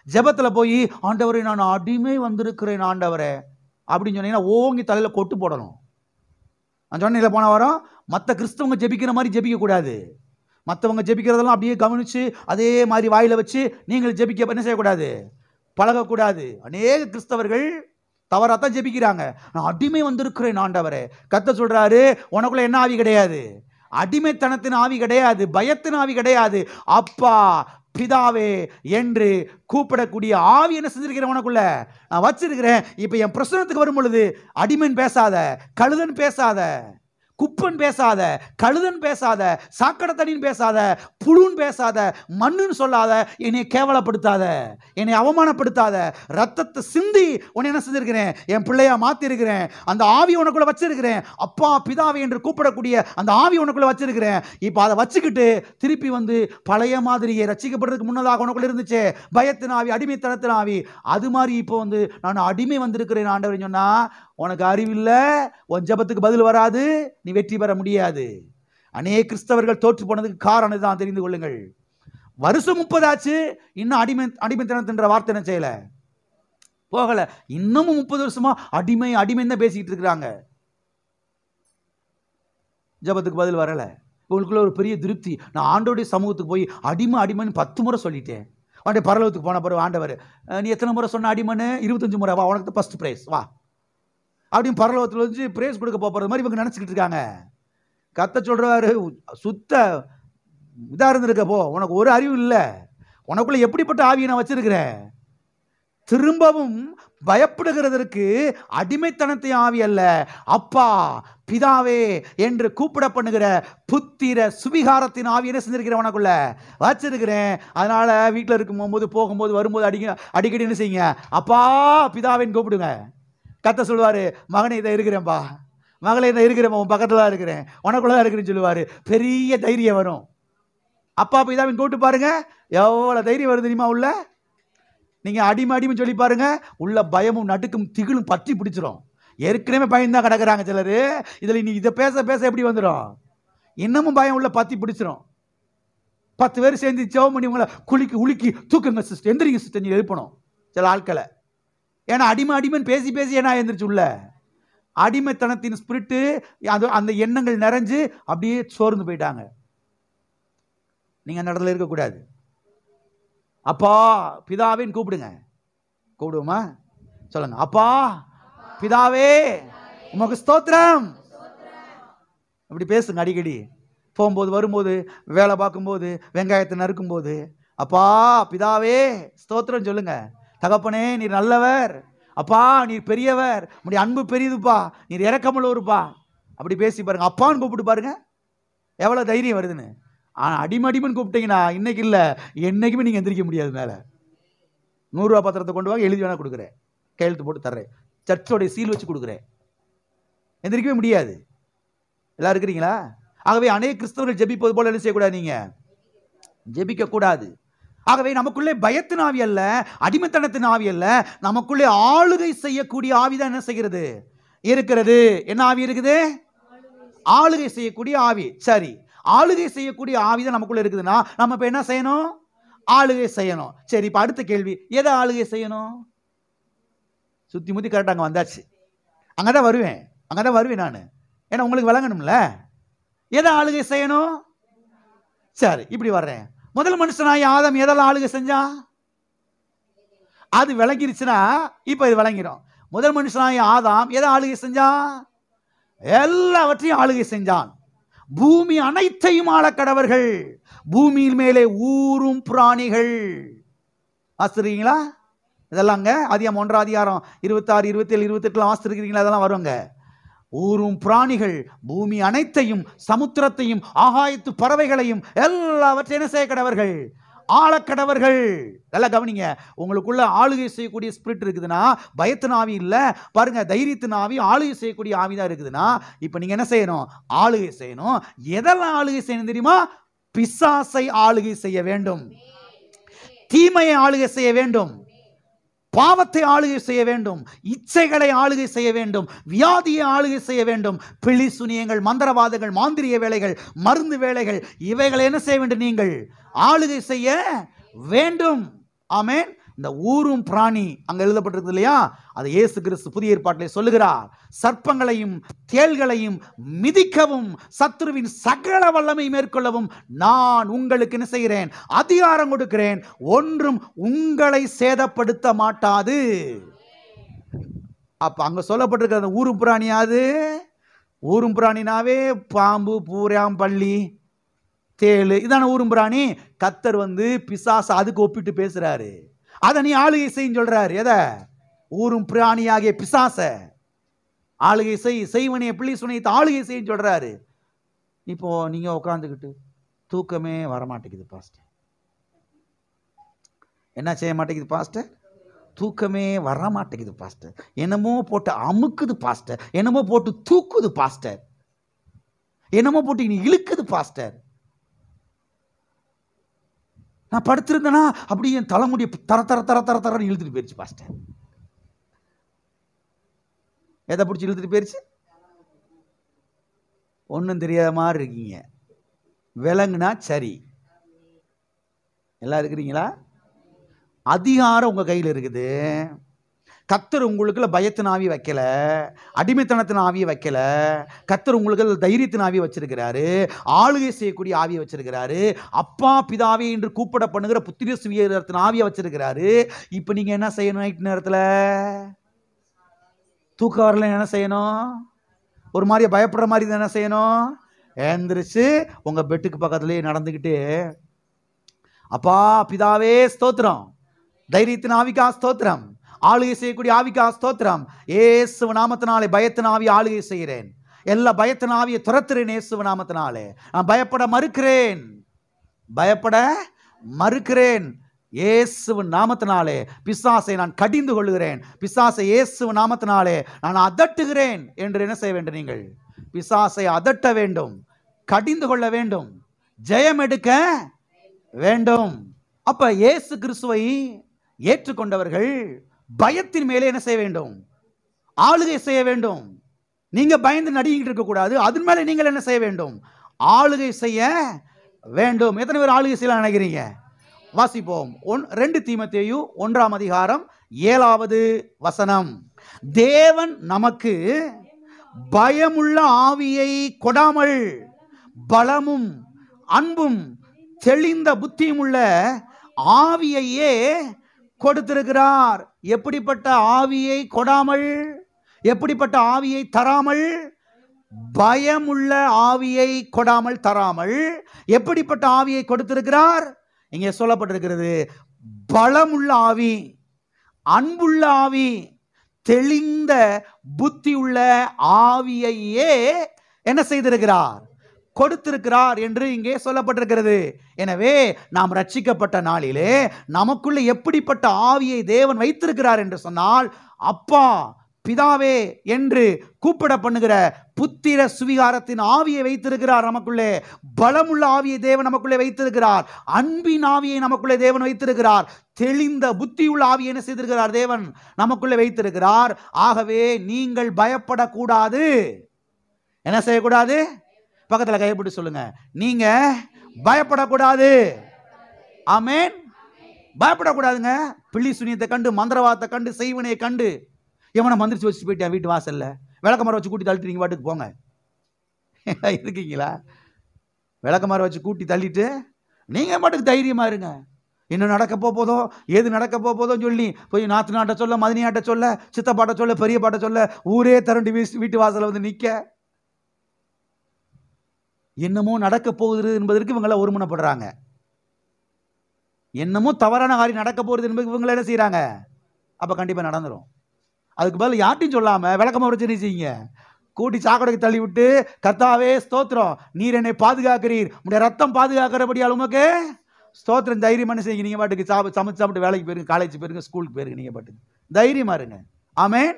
ஜெபத்துல போய் ஆண்டவரே நான் அடிமை வந்திருக்கிறேன் ஆண்டவரே அப்படின்னு சொன்னீங்கன்னா ஓங்கி தலையில கொட்டு போடணும். நான் சொன்ன போன வாரம் மற்ற கிறிஸ்தவங்க ஜெபிக்கிற மாதிரி ஜெபிக்க கூடாது. மற்றவங்க ஜெபிக்கிறதெல்லாம் அப்படியே கவனிச்சு அதே மாதிரி வாயில வச்சு நீங்கள் ஜெபிக்க என்ன செய்யக்கூடாது, பழகக்கூடாது. அநேக கிறிஸ்தவர்கள் தவறாத்தான் ஜெபிக்கிறாங்க. நான் அடிமை வந்திருக்கிறேன் ஆண்டவரே. கர்த்தர் சொல்றாரு, உனக்குள்ள என்ன ஆவி கிடையாது, அடிமைத்தனத்தின் ஆவி கிடையாது, பயத்தின் ஆவி கிடையாது. அப்பா பிதாவே என்று கூப்பிடக்கூடிய ஆவி என்ன செஞ்சிருக்கிறேன் உனக்குள்ள நான் வச்சிருக்கிறேன். இப்ப என் பிரசனத்துக்கு வரும் பொழுது அடிமைன்னு பேசாத, கழுதன் பேசாத, குப்பன் பேசாத, கழுதன் பேசாத, சாக்கடத்தடின்னு பேசாத, புழுன்னு பேசாத, மண்ணுன்னு சொல்லாத, என்னை கேவலப்படுத்தாத, என்னை அவமானப்படுத்தாத. ரத்தத்தை சிந்தி உன்னை என்ன செஞ்சிருக்கிறேன், என் பிள்ளையா மாத்தி இருக்கிறேன். அந்த ஆவி உனக்குள்ள வச்சிருக்கிறேன். அப்பா பிதாவை என்று கூப்பிடக்கூடிய அந்த ஆவி உனக்குள்ள வச்சிருக்கிறேன். இப்போ அதை வச்சுக்கிட்டு திருப்பி வந்து பழைய மாதிரியே ரட்சிக்கப்படுறதுக்கு முன்னதாக உனக்குள்ள இருந்துச்சு பயத்தின் ஆவி, அடிமைத்தனத்தின் ஆவி, அது மாதிரி இப்போ வந்து நான் அடிமை வந்திருக்கிறேன் ஆண்டவர் சொன்னா உனக்கு அறிவில்லை, உன் ஜெபத்துக்கு பதில் வராது, நீ வெற்றி பெற முடியாது. அநேக கிறிஸ்தவர்கள் தோற்று போனதுக்கு காரணம் தான், தெரிந்து கொள்ளுங்கள். வருஷம் 30 ஆச்சு, இன்னும் அடிமைத்தனத்தின்ற வார்த்தை என்ன செய்யல, போகல. இன்னமும் 30 வருஷமா அடிமை அடிமைன்னு தான் பேசிக்கிட்டு இருக்கிறாங்க. ஜெபத்துக்கு பதில் வரல. உங்களுக்குள்ள ஒரு பெரிய திருப்தி, நான் ஆண்டோடைய சமூகத்துக்கு போய் அடிமைன்னு 10 முறை சொல்லிட்டேன். அவனுடைய பரலோகத்துக்கு போன பிறகு ஆண்டவர், நீ எத்தனை முறை சொன்ன அடிமைன்னு? 25 முறை. வா, உனக்கு ஃபர்ஸ்ட் பிரைஸ் வா அப்படின்னு பரலோகத்தில் வந்து பிரேஸ் கொடுக்க போகிறது மாதிரி இவங்க நினச்சிக்கிட்டு இருக்காங்க. கர்த்தர் சொல்றாரு, சுத்த இதாக இருந்திருக்க போ, உனக்கு ஒரு அறிவு இல்லை. உனக்குள்ள எப்படிப்பட்ட ஆவியை நான் வச்சிருக்கிறேன். திரும்பவும் பயப்படுகிறதற்கு அடிமைத்தனத்தை ஆவி அல்ல, அப்பா பிதாவே என்று கூப்பிட பண்ணுகிற புத்திர சுவிகாரத்தின் ஆவி என்ன செஞ்சிருக்கிறேன் உனக்குள்ள வச்சிருக்கிறேன். அதனால வீட்டில் இருக்கும் போகும்போது போகும்போது வரும்போது அடிக்கடி என்ன செய்யுங்க, அப்பா பிதாவேன்னு கூப்பிடுங்க. கர்த்தர் சொல்லுவாரு, மகனே இதை இருக்கிறேன்பா, மகளே இதை இருக்கிறேன், உன் பக்கத்துல தான் இருக்கிறேன், உனக்குள்ளதான் இருக்கிறேன்னு சொல்லுவாரு. பெரிய தைரியம் வரும். அப்பா பிதாவின் கூப்பிட்டு பாருங்க, எவ்வளவு தைரியம் வருது தெரியுமா உள்ள. நீங்க அடிமைன்னு சொல்லி பாருங்க, உள்ள பயமும் நடுக்கும் திகிலும் பற்றி பிடிச்சிரும். ஏற்கனவே பயம்தான் கிடக்குறாங்க சிலர். இதுல நீ இதை பேச பேச எப்படி வந்துடும், இன்னமும் பயம் உள்ள பத்தி பிடிச்சிரும். 10 பேர் சேர்ந்து ஜெபம் பண்ணி உங்களை உலுக்கி தூக்குங்க சிஸ்டர், எந்திரிங்க சிஸ்டர் நீ எழுப்பணும் சில ஆட்களை. ஏன்னா அடிமைன்னு பேசி பேசி என்ன எழுந்திரிச்சு உள்ள அடிமைத்தனத்தின் ஸ்பிரிட்டு, அந்த எண்ணங்கள் நிறைஞ்சு அப்படியே சோர்ந்து போயிட்டாங்க. நீங்க அந்த இடத்துல இருக்கக்கூடாது. அப்பா பிதாவேன்னு கூப்பிடுங்க. கூப்பிடுவோமா? சொல்லுங்க, அப்பா பிதாவே உமக்கு ஸ்தோத்திரம். அப்படி பேசுங்க அடிக்கடி. போகும்போது வரும்போது வேலை பார்க்கும்போது வெங்காயத்தை நறுக்கும்போது அப்பா பிதாவே ஸ்தோத்திரம் சொல்லுங்க. தகப்பனே நீர் நல்லவர், அப்பா நீர் பெரியவர், உடைய அன்பு பெரியதுப்பா, நீர் இறக்கமுள்ளவருப்பா. அப்படி பேசி பாருங்க, அப்பான்னு கூப்பிட்டு பாருங்க எவ்வளவு தைரியம் வருதுன்னு. ஆனால் அடிமைன்னு கூப்பிட்டீங்கன்னா இன்னைக்கு இல்லை என்னைக்குமே நீங்கள் எந்திரிக்க முடியாது. மேலே 100 ரூபா பத்திரத்தை கொண்டு வாங்க, எழுதி வேணா கொடுக்குறேன், கையெழுத்து போட்டு தர்றேன், சர்ச்சோடைய சீல் வச்சு கொடுக்குறேன், எந்திரிக்கவே முடியாது. எல்லாம் இருக்கிறீங்களா? ஆகவே அநேக கிறிஸ்தவர்கள் ஜெபிப்பது போல என்ன செய்யக்கூடாது, நீங்க ஜெபிக்க கூடாது. ஆகவே நமக்குள்ளே பயத்தின் ஆவி அல்ல, அடிமைத்தனத்தின் ஆவி அல்ல, நமக்குள்ளே ஆளுகை செய்யக்கூடிய ஆவிதான் என்ன செய்கிறது இருக்கிறது. என்ன ஆவி இருக்குது? ஆளுகை செய்யக்கூடிய ஆவி. சரி, ஆளுகை செய்யக்கூடிய ஆவிதான் நமக்குள்ள இருக்குதுன்னா நம்ம இப்ப என்ன செய்யணும்? ஆளுகை செய்யணும். சரி, இப்ப அடுத்த கேள்வி, எதை ஆளுகை செய்யணும்? சுத்தி முத்தி கரெக்டா அங்க வந்தாச்சு. அங்கதான் வருவேன் நான். ஏன்னா உங்களுக்கு விளங்கணும்ல, எதை ஆளுகை செய்யணும்? சரி, இப்படி வர்றேன். முதல் மனுஷனாய் ஆதாம் எதெல்லாம் ஆளுகை செஞ்சான்? அது விளங்கிருச்சுன்னா இப்ப இது விளங்கிடும். முதல் மனுஷனாய் ஆதாம் எதை ஆளுகை செஞ்சான்? எல்லாவற்றையும் ஆளுகை செஞ்சான். பூமி அனைத்தையும் ஆளக்கடவர்கள், பூமியில் மேலே ஊரும் பிராணிகள். வாசிருக்கீங்களா? இதெல்லாங்க ஆதியாகமம் 1 அதிகாரம் 26, 27, 28 வாசிருக்கீங்களா? அதெல்லாம் வருவாங்க. ஊரும் பிராணிகள், பூமி அனைத்தையும், சமுத்திரத்தையும், ஆகாயத்து பறவைகளையும் எல்லாவற்றையும் என்ன செய்ய கடவர்கள்? ஆளக்கடவர்கள். நல்லா கவனிங்க, உங்களுக்குள்ள ஆளுகை செய்யக்கூடிய ஸ்பிரிட் இருக்குதுன்னா பயத்தின் ஆவி இல்லை பாருங்க, தைரியத்தின் ஆவி, ஆளுகை செய்யக்கூடிய ஆவி தான் இருக்குதுன்னா இப்ப நீங்க என்ன செய்யணும்? ஆளுகை செய்யணும். எதெல்லாம் ஆளுகை செய்யணும் தெரியுமா? பிசாசை ஆளுகை செய்ய வேண்டும், தீமையை ஆளுகை செய்ய வேண்டும், பாவத்தை ஆளுகை செய்ய வேண்டும், இச்சைகளை ஆளுகை செய்ய வேண்டும், வியாதியை ஆளுகை செய்ய வேண்டும், பிழி சுனியங்கள், மந்திரவாதங்கள், மாந்திரிய வேலைகள், மருந்து வேலைகள், இவைகளை என்ன செய்ய வேண்டும்? நீங்கள் ஆளுகை செய்ய வேண்டும். ஆமென். இந்த ஊரும் பிராணி அங்க எழுதப்பட்டிருக்கு இல்லையா, அது இயேசு கிறிஸ்து புதிய ஏற்பாட்டிலே சொல்லுகிறார். சர்ப்பங்களையும் தேள்களையும் மிதிக்கவும் சத்துருவின் சகல வல்லமை மேற்கொள்ளவும் நான் உங்களுக்கு என்ன செய்கிறேன்? அதிகாரம் கொடுக்கிறேன், ஒன்றும் உங்களை சேதப்படுத்த மாட்டாது. அப்ப அங்க சொல்லப்பட்டிருக்கிற அந்த ஊரும் பிராணியாது, ஊரும் பிராணினாவே பாம்பு, பூராம், பள்ளி, தேளு, இதான ஊரும் பிராணி. கர்த்தர் பிசாசு அதுக்கு ஒப்பிட்டு பேசுறாரு. அதை நீ ஆளுகை செய்ய சொல்றாரு. எதை? ஊரும் பிராணியாகிய பிசாச ஆளுகை செய்வனைய பிள்ளை சுனையத்தை ஆளுகை செய்ய சொல்றாரு. இப்போ நீங்க உட்காந்துக்கிட்டு தூக்கமே வரமாட்டேங்குது பாஸ்டர், என்ன செய்ய மாட்டேங்குது பாஸ்டர்? தூக்கமே வர மாட்டேங்குது பாஸ்டர், என்னமோ போட்டு அமுக்குது பாஸ்டர், என்னமோ போட்டு தூக்குது பாஸ்டர், என்னமோ போட்டு நீ இழுக்குது பாஸ்டர். நான் படுத்திருந்தேனா அப்படி என் தலைமுடிய தர தர தர தர தரன்னு இழுத்துட்டு போயிருச்சு பாஸ்டர். எதை பிடிச்சி இழுத்துட்டு போயிருச்சு? ஒன்றும் தெரியாத மாதிரி இருக்கீங்க. விலங்குனா சரி, எல்லாம் இருக்கிறீங்களா? அதிகாரம் உங்க கையில் இருக்குது. கர்த்தர் உங்களுக்குள்ள பயத்தின் ஆவி வைக்கல, அடிமைத்தனத்தின் ஆவியை வைக்கல. கர்த்தர் உங்களுக்கு தைரியத்தின் ஆவியை வச்சிருக்கிறாரு, ஆளுகை செய்யக்கூடிய ஆவியை வச்சிருக்கிறாரு, அப்பா பிதாவே என்று கூப்பிட பண்ணுகிற புத்திர சுவியத்தின் ஆவியை வச்சிருக்கிறாரு. இப்போ நீங்க என்ன செய்யணும்? நைட் நேரத்தில் தூக்கம் வரல, என்ன செய்யணும்? ஒரு மாதிரி பயப்படுற மாதிரி என்ன செய்யணும்? எழுந்திரிச்சு உங்க பெட்டுக்கு பக்கத்துலேயே நடந்துக்கிட்டு, அப்பா பிதாவே ஸ்தோத்திரம், தைரியத்தின் ஆவிக்கா ஸ்தோத்திரம், ஆளுகை செய்யக்கூடிய ஆவிக்கா ஸ்தோத்திரம், இயேசு நாமத்தினாலே பயத்தின் ஆவி ஆளுகை செய்கிறேன், எல்லா பயத்தின் ஆவியை துரத்துறேன் இயேசு நாமத்தினாலே. நான் பயப்பட மறுக்கிறேன், பயப்பட மறுக்கிறேன் இயேசு நாமத்தினாலே. பிசாசை நான் கடிந்து கொள்கிறேன், பிசாசை இயேசு நாமத்தினாலே நான் அதட்டுகிறேன் என்று என்ன செய்ய வேண்டும்? நீங்கள் பிசாசை அதட்ட வேண்டும், கடிந்து கொள்ள வேண்டும், ஜெயம் எடுக்க வேண்டும். அப்ப இயேசு கிறிஸ்துவை ஏற்றுக்கொண்டவர்கள் பயத்தின் மேலே என்ன செய்ய வேண்டும்? ஆளுகை செய்ய வேண்டும். நீங்க பயந்து நடிக்கிட்டு இருக்க கூடாது, அதன் மேல நீங்கள் என்ன செய்ய வேண்டும்? ஆளுகை செய்ய வேண்டும். எத்தனை பேர் ஆளுகை செய்யலாம் நினைக்கிறீங்க? வாசிப்போம். 2 தீமோத்தேயு 1:7 தேவன் நமக்கு பயமுள்ள ஆவியை கொடாமல் பலமும் அன்பும் தெளிந்த புத்தியும் உள்ள ஆவியையே கொடுத்திருக்கிறார். எப்படிப்பட்ட ஆவியை கொடாமல், எப்படிப்பட்ட ஆவியை தராமல்? பயமுள்ள ஆவியை கொடாமல் தராமல் எப்படிப்பட்ட ஆவியை கொடுத்திருக்கிறார்? இங்கே சொல்லப்பட்டிருக்கிறது, பலமுள்ள ஆவி, அன்புள்ள ஆவி, தெளிந்த புத்தி உள்ள ஆவியையே என்ன செய்திருக்கிறார்? கொடுத்திருக்கிறார் என்று இங்கே சொல்லப்பட்டிருக்கிறது. எனவே நாம் ரட்சிக்கப்பட்ட நாளிலே நமக்குள்ள எப்படிப்பட்ட ஆவியை தேவன் வைத்திருக்கிறார் என்று சொன்னால், அப்பா பிதாவே என்று கூப்பிட பண்ணுகிற புத்திர சுவிகாரத்தின் ஆவியை வைத்திருக்கிறார் நமக்குள்ளே. பலமுள்ள ஆவியை தேவன் நமக்குள்ளே வைத்திருக்கிறார். அன்பின் ஆவியை நமக்குள்ளே தேவன் வைத்திருக்கிறார். தெளிந்த புத்தியுள்ள ஆவியை என்ன செய்திருக்கிறார்? தேவன் நமக்குள்ளே வைத்திருக்கிறார். ஆகவே நீங்கள் பயப்படக்கூடாது. என்ன செய்யக்கூடாது? பக்கத்தில் கைப்பிடி சொல்லுங்க, நீங்க பயப்படக்கூடாது. ஆமென். பயப்படக்கூடாதுங்க. பிள்ளி சுனியத்தை கண்டு, மந்திரவாதத்தை கண்டு, செய்வனையை கண்டு எவனை மந்திரிச்சு வச்சுட்டு போயிட்டேன் வீட்டு வாசல்ல, விளக்கமாற வச்சு கூட்டி தள்ளிட்டு நீங்க பாட்டுக்கு போங்க. இருக்கீங்களா? விளக்கமாற வச்சு கூட்டி தள்ளிட்டு நீங்க பாட்டுக்கு தைரியமா இருங்க. என்ன நடக்க போதோ, ஏது நடக்க போதோன்னு சொல்லி போய் நாத்து நாட்ட சொல்ல, மதினியாட்ட சொல்ல, சித்தப்பாட்ட சொல்ல, பெரிய பாட்ட சொல்ல, ஊரே திரண்டு வீட்டு வாசல்ல நிக்க, என்னமோ நடக்க போகுது என்பதற்கு இவங்களாம் ஒருமனப்படுறாங்க. என்னமோ தவறான காரியம் நடக்க போகிறது என்பது இவங்க என்ன செய்யறாங்க? அப்ப கண்டிப்பா நடந்துரும். அதுக்கு பதில் யார்ட்டையும் சொல்லாம விளக்கமா வச்சு என்ன செய்யுங்க? கூட்டி சாக்கடைக்கு தள்ளி விட்டு, கர்த்தாவே ஸ்தோத்திரம், நீர் என்னை பாதுகாக்கிறீர், உடைய ரத்தம் பாதுகாக்கிறபடியால் உமக்கு ஸ்தோத்திரம், தைரியமான செய்யுங்க. நீங்க பாட்டுக்கு சமைச்சு சாப்பிட்டு வேலைக்கு போயிருங்க, காலேஜ் போயிருங்க, ஸ்கூலுக்கு போயிருங்க, நீங்க பாட்டுக்கு தைரியமா இருங்க. ஆமென்.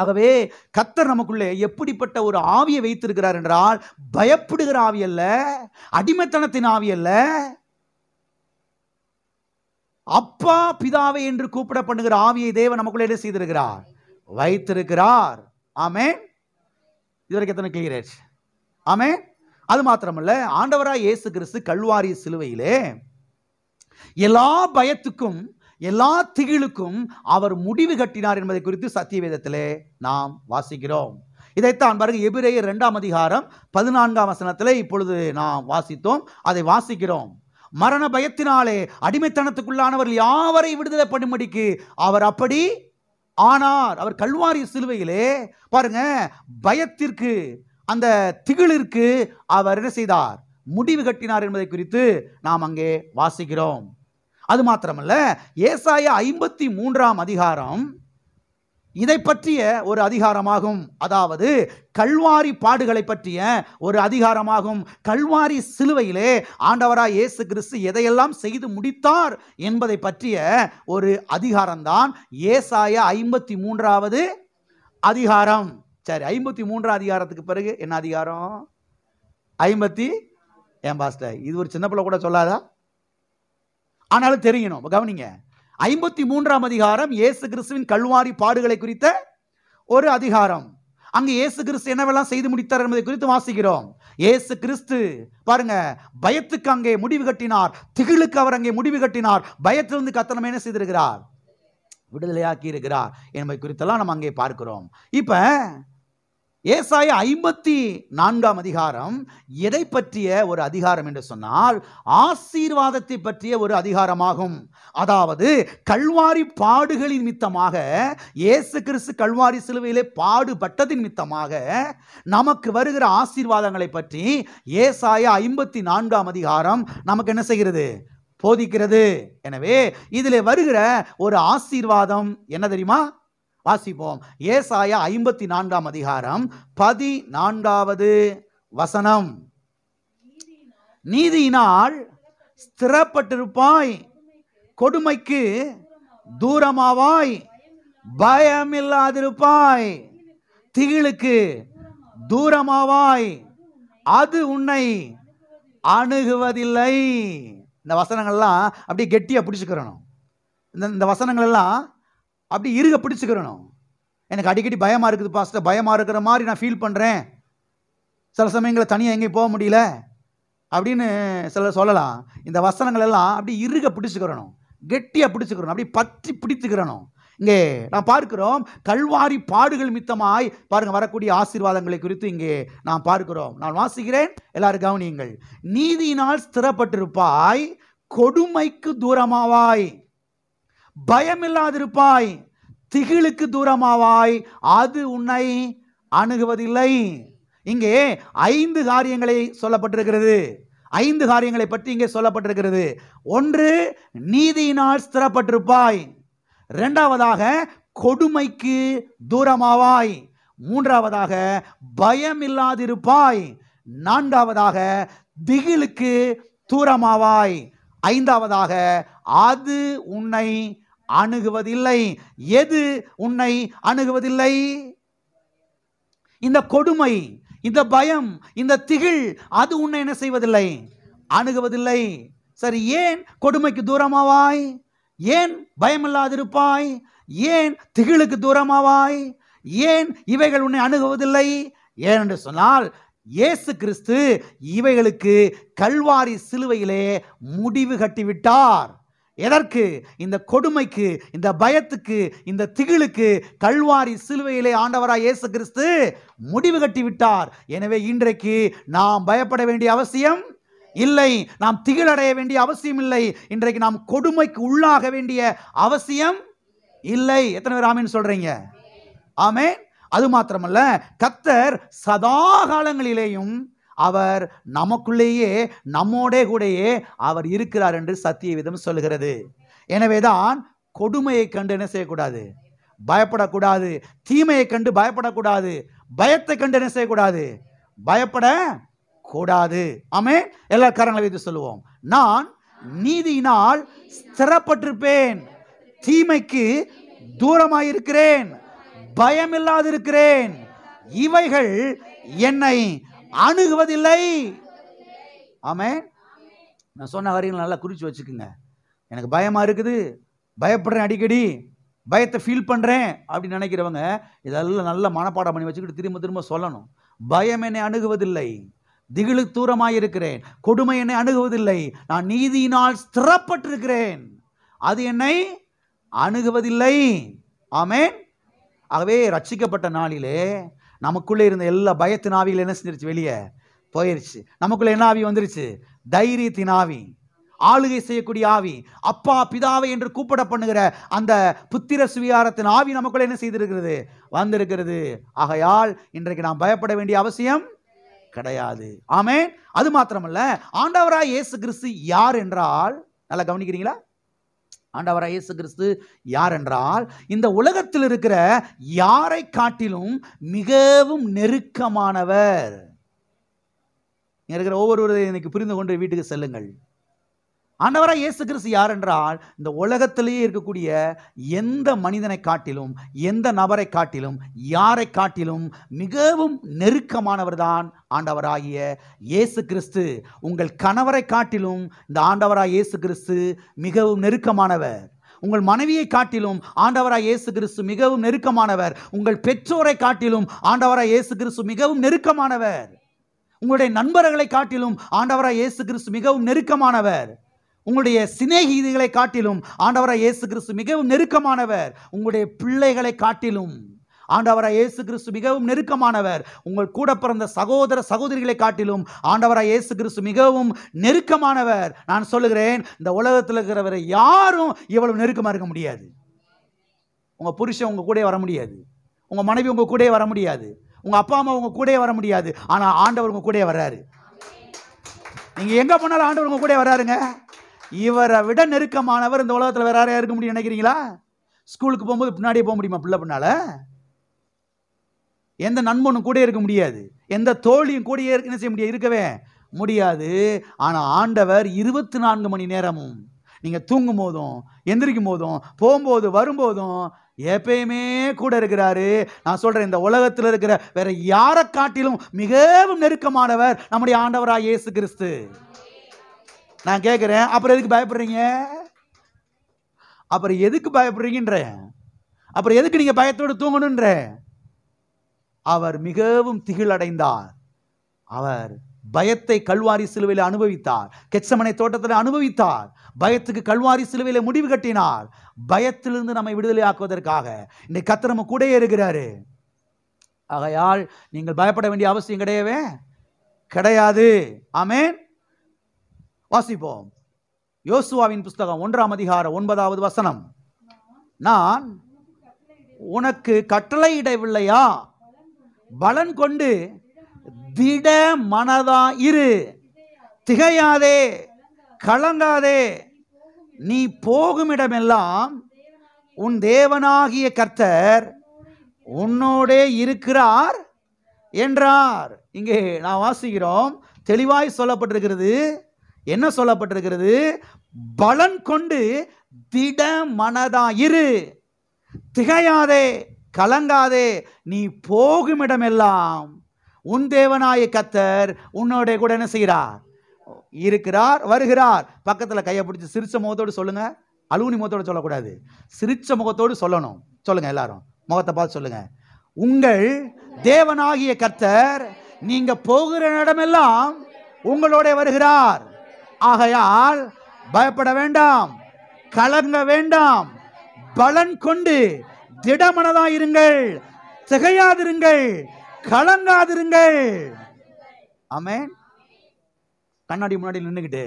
ஆகவே கர்த்தர் நமக்குள்ளே எப்படிப்பட்ட ஒரு ஆவியை வைத்திருக்கிறார் என்றால், பயப்படுகிற ஆவி அல்ல, அடிமைத்தனத்தின் ஆவி அல்ல, அப்பா பிதாவை என்று கூப்பிடப்படுகிற ஆவியை தேவன் நமக்குள்ளே என்ன செய்திருக்கிறார்? வைத்திருக்கிறார். ஆமென். இதுவரைக்கும் எத்தனை கிளியர்? ஆமென். அது மாத்திரமல்ல, ஆண்டவராய் இயேசு கிறிஸ்து கல்வாரி சிலுவையிலே எல்லா பயத்துக்கும் எல்லா திகிலுக்கும் அவர் முடிவு கட்டினார் என்பதை குறித்து சத்திய வேதத்திலே நாம் வாசிக்கிறோம். இதைத்தான் பாருங்க, எபிரேயர் 2ஆம் அதிகாரம் 14ஆம் வசனத்திலே இப்பொழுது நாம் வாசித்தோம், அதை வாசிக்கிறோம். மரண பயத்தினாலே அடிமைத்தனத்துக்குள்ளானவர்கள் யாவரை விடுதலை பண்ணும்படிக்கு அவர் அப்படி ஆனார். அவர் கல்வாரி சிலுவையிலே பாருங்க, பயத்திற்கு அந்த திகிலிற்கு அவர் என்ன செய்தார்? முடிவு கட்டினார் என்பதை குறித்து நாம் அங்கே வாசிக்கிறோம். அது மாத்திரமல்ல, ஏசாயா 53ஆம் அதிகாரம் இதை பற்றிய ஒரு அதிகாரமாகும். அதாவது கல்வாரி பாடுகளை பற்றிய ஒரு அதிகாரமாகும். கல்வாரி சிலுவையிலே ஆண்டவராய் இயேசு கிறிஸ்து எதையெல்லாம் செய்து முடித்தார் என்பதை பற்றிய ஒரு அதிகாரம்தான் ஏசாயா 53வது அதிகாரம். சரி, 53ஆம் அதிகாரத்துக்கு பிறகு என்ன அதிகாரம்? 50 ஏன் பாஸ்டர், இது ஒரு சின்ன பிள்ளை கூட சொல்லாதா? ஆனாலும் தெரியணும், கவனிங்க. 53ஆம் அதிகாரம் இயேசு கிறிஸ்துவின் கல்வாரி பாடுகளை குறித்த ஒரு அதிகாரம். அங்கு இயேசு கிறிஸ்து என்னவெல்லாம் செய்து முடித்தார் என்பதை குறித்து வாசிக்கிறோம். இயேசு கிறிஸ்து பாருங்க, பயத்துக்கு அங்கே முடிவு கட்டினார், திகிலுக்கு அவர் அங்கே முடிவு கட்டினார், பயத்திலிருந்து கத்தனம் என்ன செய்திருக்கிறார்? விடுதலையாக்கி இருக்கிறார் என்பதை குறித்தெல்லாம் நம்ம அங்கே பார்க்கிறோம். இப்ப ஏசாயா 54ஆம் அதிகாரம் எதை பற்றிய ஒரு அதிகாரம் என்று சொன்னால், ஆசீர்வாதத்தை பற்றிய ஒரு அதிகாரமாகும். அதாவது கல்வாரி பாடுகளின் நிமித்தமாக, இயேசு கிறிஸ்து கல்வாரி சிலுவையிலே பாடுபட்டதின் நிமித்தமாக நமக்கு வருகிற ஆசீர்வாதங்களை பற்றி ஏசாயா 54ஆம் அதிகாரம் நமக்கு என்ன செய்கிறது? போதிக்கிறது. எனவே இதிலே வருகிற ஒரு ஆசீர்வாதம் என்ன தெரியுமா? வாசிப்போம். ஏசாயா 54ஆம் அதிகாரம் 14வது வசனம். நீதியினால் ஸ்திரப்பட்டிருப்பாய், கொடுமைக்கு தூரமாவாய், பயமில்லாதிருப்பாய், திகிலுக்கு தூரமாவாய், அது உன்னை அணுகுவதில்லை. இந்த வசனங்கள்லாம் அப்படி கெட்டியா பிடிச்சுக்கிறணும். இந்த வசனங்கள் எல்லாம் அப்படி இருக பிடிச்சுக்கிறணும். எனக்கு அடிக்கடி பயமாக இருக்குது பாஸ்டர், பயமாக இருக்கிற மாதிரி நான் ஃபீல் பண்ணுறேன், சில சமயங்களில் தனியாக எங்கேயும் போக முடியல அப்படின்னு சிலர் சொல்லலாம். இந்த வசனங்கள் எல்லாம் அப்படி இருக பிடிச்சுக்கிறணும், கெட்டியாக பிடிச்சுக்கிறணும், அப்படி பற்றி பிடித்துக்கிறணும். இங்கே நாம் பார்க்கிறோம், கல்வாரி பாடுகள் மித்தமாய் பாருங்க வரக்கூடிய ஆசீர்வாதங்களை குறித்து இங்கே நாம் பார்க்கிறோம். நான் வாசிக்கிறேன், எல்லாரும் கவனியுங்கள். நீதியினால் ஸ்திரப்பட்டிருப்பாய், கொடுமைக்கு தூரமாவாய், பயமில்லாதிருப்பாய், திகிலுக்கு தூரமாவாய், அது உன்னை அணுகுவதில்லை. இங்கே 5 காரியங்களை சொல்லப்பட்டிருக்கிறது. 5 காரியங்களை பற்றி இங்கே சொல்லப்பட்டிருக்கிறது. ஒன்று, நீதியினால் ஸ்திரப்பட்டிருப்பாய். இரண்டாவதாக, கொடுமைக்கு தூரமாவாய். மூன்றாவதாக, பயமில்லாதிருப்பாய். நான்காவதாக, திகிலுக்கு தூரமாவாய். ஐந்தாவதாக, அது உன்னை அணுகுவதில்லை. எது உன்னை அணுகுவதில்லை? இந்த கொடுமை, இந்த பயம், இந்த திகில், அது உன்னை என்ன செய்வதில்லை? அணுகுவதில்லை. சரி, ஏன் கொடுமைக்கு தூரமாவாய்? ஏன் பயமில்லாதிருப்பாய்? ஏன் திகிலுக்கு தூரமாவாய்? ஏன் இவைகள் உன்னை அணுகுவதில்லை? ஏனென்று சொன்னால், இயேசு கிறிஸ்து இவைகளுக்கு கல்வாரி சிலுவையிலே முடிவு கட்டிவிட்டார். எதற்கு? இந்த கொடுமைக்கு, இந்த பயத்துக்கு, இந்த திகிலுக்கு கல்வாரி சிலுவையிலே ஆண்டவராய் இயேசு கிறிஸ்து முடிவு கட்டிவிட்டார். எனவே இன்றைக்கு நாம் பயப்பட வேண்டிய அவசியம் இல்லை, நாம் திகிலடைய வேண்டிய அவசியம் இல்லை, இன்றைக்கு நாம் கொடுமைக்கு உள்ளாக வேண்டிய அவசியம் இல்லை. எத்தனை பேர் ஆமேன் சொல்றீங்க? ஆமென். அது மாத்திரமல்ல, கர்த்தர் சதா காலங்களிலேயும் அவர் நமக்குள்ளேயே, நம்மோடே கூடயே அவர் இருக்கிறார் என்று சத்திய வேதம் சொல்கிறது. எனவேதான் கொடுமையை கண்டு என்ன செய்யக்கூடாது? பயப்படக்கூடாது. தீமையை கண்டு பயப்படக்கூடாது. பயத்தை கண்டு என்ன செய்யக்கூடாது? பயப்படக்கூடாது. ஆமென். எல்லா கரங்களை வைத்து சொல்லுவோம். நான் நீதியினால் ஸ்திரப்பட்டிருப்பேன், தீமைக்கு தூரமாயிருக்கிறேன், பயமில்லாதிருக்கிறேன், இவைகள் என்னை அணுகுவதில்லை. ஆமென். நான் சொன்ன காரியங்களை நல்லா குறிச்சு வச்சுக்குங்க. எனக்கு பயமாக இருக்குது, பயப்படுறேன், அடிக்கடி பயத்தை ஃபீல் பண்ணுறேன் அப்படின்னு நினைக்கிறவங்க இதெல்லாம் நல்ல மனப்பாடம் பண்ணி வச்சுக்கிட்டு திரும்ப திரும்ப சொல்லணும். பயம் என்னை அணுகுவதில்லை, திகிலு தூரமாயிருக்கிறேன், கொடுமை என்னை அணுகுவதில்லை, நான் நீதியினால் ஸ்திரப்பட்டிருக்கிறேன், அது என்னை அணுகுவதில்லை. ஆமென். ஆகவே ரட்சிக்கப்பட்ட நாளிலே நமக்குள்ளே இருந்த எல்லா பயத்தின் ஆவிகள் என்ன செஞ்சிருச்சு? வெளியே போயிருச்சு. நமக்குள்ள என்ன ஆவி வந்துருச்சு? தைரியத்தின் ஆவி, ஆளுகை செய்யக்கூடிய ஆவி, அப்பா பிதாவை என்று கூப்பிட பண்ணுகிற அந்த புத்திர சுவிகாரத்தின் ஆவி நமக்குள்ள என்ன செய்திருக்கிறது? வந்திருக்கிறது. ஆகையால் இன்றைக்கு நாம் பயப்பட வேண்டிய அவசியம் கிடையாது. ஆமென். அது மாத்திரமல்ல, ஆண்டவராய் இயேசு கிறிஸ்து யார் என்றால், நல்லா கவனிக்கிறீங்களா? ஆண்டவராய் இயேசு கிறிஸ்து யார் என்றால், இந்த உலகத்தில் இருக்கிற யாரை காட்டிலும் மிகவும் நெருக்கமானவர். இருக்கிற ஒவ்வொருவரையும் இன்னைக்கு புரிந்து கொண்டு வீட்டுக்கு செல்லுங்கள். ஆண்டவராய் இயேசு கிறிஸ்து யார் என்றால், இந்த உலகத்திலேயே இருக்கக்கூடிய எந்த மனிதனை காட்டிலும், எந்த நபரை காட்டிலும், யாரை காட்டிலும் மிகவும் நெருக்கமானவர் தான் ஆண்டவராகிய இயேசு கிறிஸ்து. உங்கள் கணவரை காட்டிலும் இந்த ஆண்டவராய் இயேசு கிறிஸ்து மிகவும் நெருக்கமானவர். உங்கள் மனைவியை காட்டிலும் ஆண்டவராய் இயேசு கிறிஸ்து மிகவும் நெருக்கமானவர். உங்கள் பெற்றோரை காட்டிலும் ஆண்டவராய் இயேசு கிறிஸ்து மிகவும் நெருக்கமானவர். உங்களுடைய நண்பர்களை காட்டிலும் ஆண்டவராய் இயேசு கிறிஸ்து மிகவும் நெருக்கமானவர். உங்களுடைய சிநேகிதிகளை காட்டிலும் ஆண்டவராய் இயேசு கிறிஸ்து மிகவும் நெருக்கமானவர். உங்களுடைய பிள்ளைகளை காட்டிலும் ஆண்டவராய் இயேசு கிறிஸ்து மிகவும் நெருக்கமானவர். உங்கள் கூட பிறந்த சகோதர சகோதரிகளை காட்டிலும் ஆண்டவராய் இயேசு கிறிஸ்து மிகவும் நெருக்கமானவர். நான் சொல்லுகிறேன், இந்த உலகத்தில் இருக்கிறவரை யாரும் இவ்வளவு நெருக்கமாக இருக்க முடியாது. உங்கள் புருஷன் உங்கள் கூட வர முடியாது, உங்கள் மனைவி உங்கள் கூட வர முடியாது, உங்கள் அப்பா அம்மா உங்கள் கூட வர முடியாது. ஆனால் ஆண்டவர் உங்கள் கூட வர்றாரு. நீங்கள் எங்கே போனாலும் ஆண்டவர் உங்கள் கூட வர்றாருங்க. இவரை விட நெருக்கமானவர் இந்த உலகத்தில் வேற யாரையா இருக்க முடியும் நினைக்கிறீங்களா? ஸ்கூலுக்கு போகும்போது பின்னாடியே போக முடியுமா? பிள்ளை பின்னால எந்த நண்பனும் கூட இருக்க முடியாது, எந்த தோழியும் கூட என்ன செய்ய முடியாது? இருக்கவே முடியாது. ஆனால் ஆண்டவர் 24 மணி நேரமும், நீங்கள் தூங்கும் போதும், எந்திரிக்கும் போதும், போகும்போது வரும்போதும் எப்பயுமே கூட இருக்கிறாரு. நான் சொல்றேன், இந்த உலகத்தில் இருக்கிற வேற யாரை காட்டிலும் மிகவும் நெருக்கமானவர் நம்முடைய ஆண்டவராய் இயேசு கிறிஸ்து. நான் கேட்கிறேன், அப்புறம் எதுக்கு பயப்படுறீங்க? அப்புறம் எதுக்கு பயப்படுறீங்கன்ற? அப்புறம் எதுக்கு நீங்க பயத்தோடு தூங்கணுன்ற? அவர் மிகவும் திகிலடைந்தார். அவர் பயத்தை கல்வாரி சிலுவையில் அனுபவித்தார். கெத்சமனே தோட்டத்தில் அனுபவித்தார். பயத்துக்கு கல்வாரி சிலுவையில் முடிவு கட்டினார். பயத்திலிருந்து நம்மை விடுதலை ஆக்குவதற்காக இன்னைக்கு கர்த்தர் நம்ம கூடயே இருக்கிறாரு. ஆகையால் நீங்கள் பயப்பட வேண்டிய அவசியம் கிடையவே கிடையாது. ஆமென். வாசிப்போம். யோசுவாவின் புஸ்தகம் 1ஆம் அதிகாரம் 9வது வசனம். நான் உனக்கு கட்டளையிடவில்லையா? பலன் கொண்டு திட மனதா இரு, திகையாதே, கலங்காதே, நீ போகுமிடமெல்லாம் உன் தேவனாகிய கர்த்தர் உன்னோடே இருக்கிறார் என்றார். இங்கே நான் வாசிக்கிறோம், தெளிவாய் சொல்லப்பட்டிருக்கிறது. என்ன சொல்லப்பட்டிருக்கிறது? பலன் கொண்டு திட மனதா இரு, திகையாதே, கலங்காதே, நீ போகுமிடமெல்லாம் உன் தேவனாய கர்த்தர் உன்னோட கூட என்ன செய்கிறார்? இருக்கிறார், வருகிறார். பக்கத்தில் கையை பிடிச்சி சிரிச்ச முகத்தோடு சொல்லுங்க. அலுவனி முகத்தோடு சொல்லக்கூடாது, சிரிச்ச முகத்தோடு சொல்லணும். சொல்லுங்க, எல்லாரும் முகத்தை பார்த்து சொல்லுங்க. உங்கள் தேவனாகிய கர்த்தர் நீங்க போகிற இடமெல்லாம் உங்களோட வருகிறார். ஆகையால் பயப்பட வேண்டாம், கலங்க வேண்டாம், பலன் கொண்டு திடமனதாயிருங்கள், திகையாதிருங்கள், கலங்காதிருங்கள். ஆமென். கண்ணாடி முன்னாடி நின்றுக்கிட்டு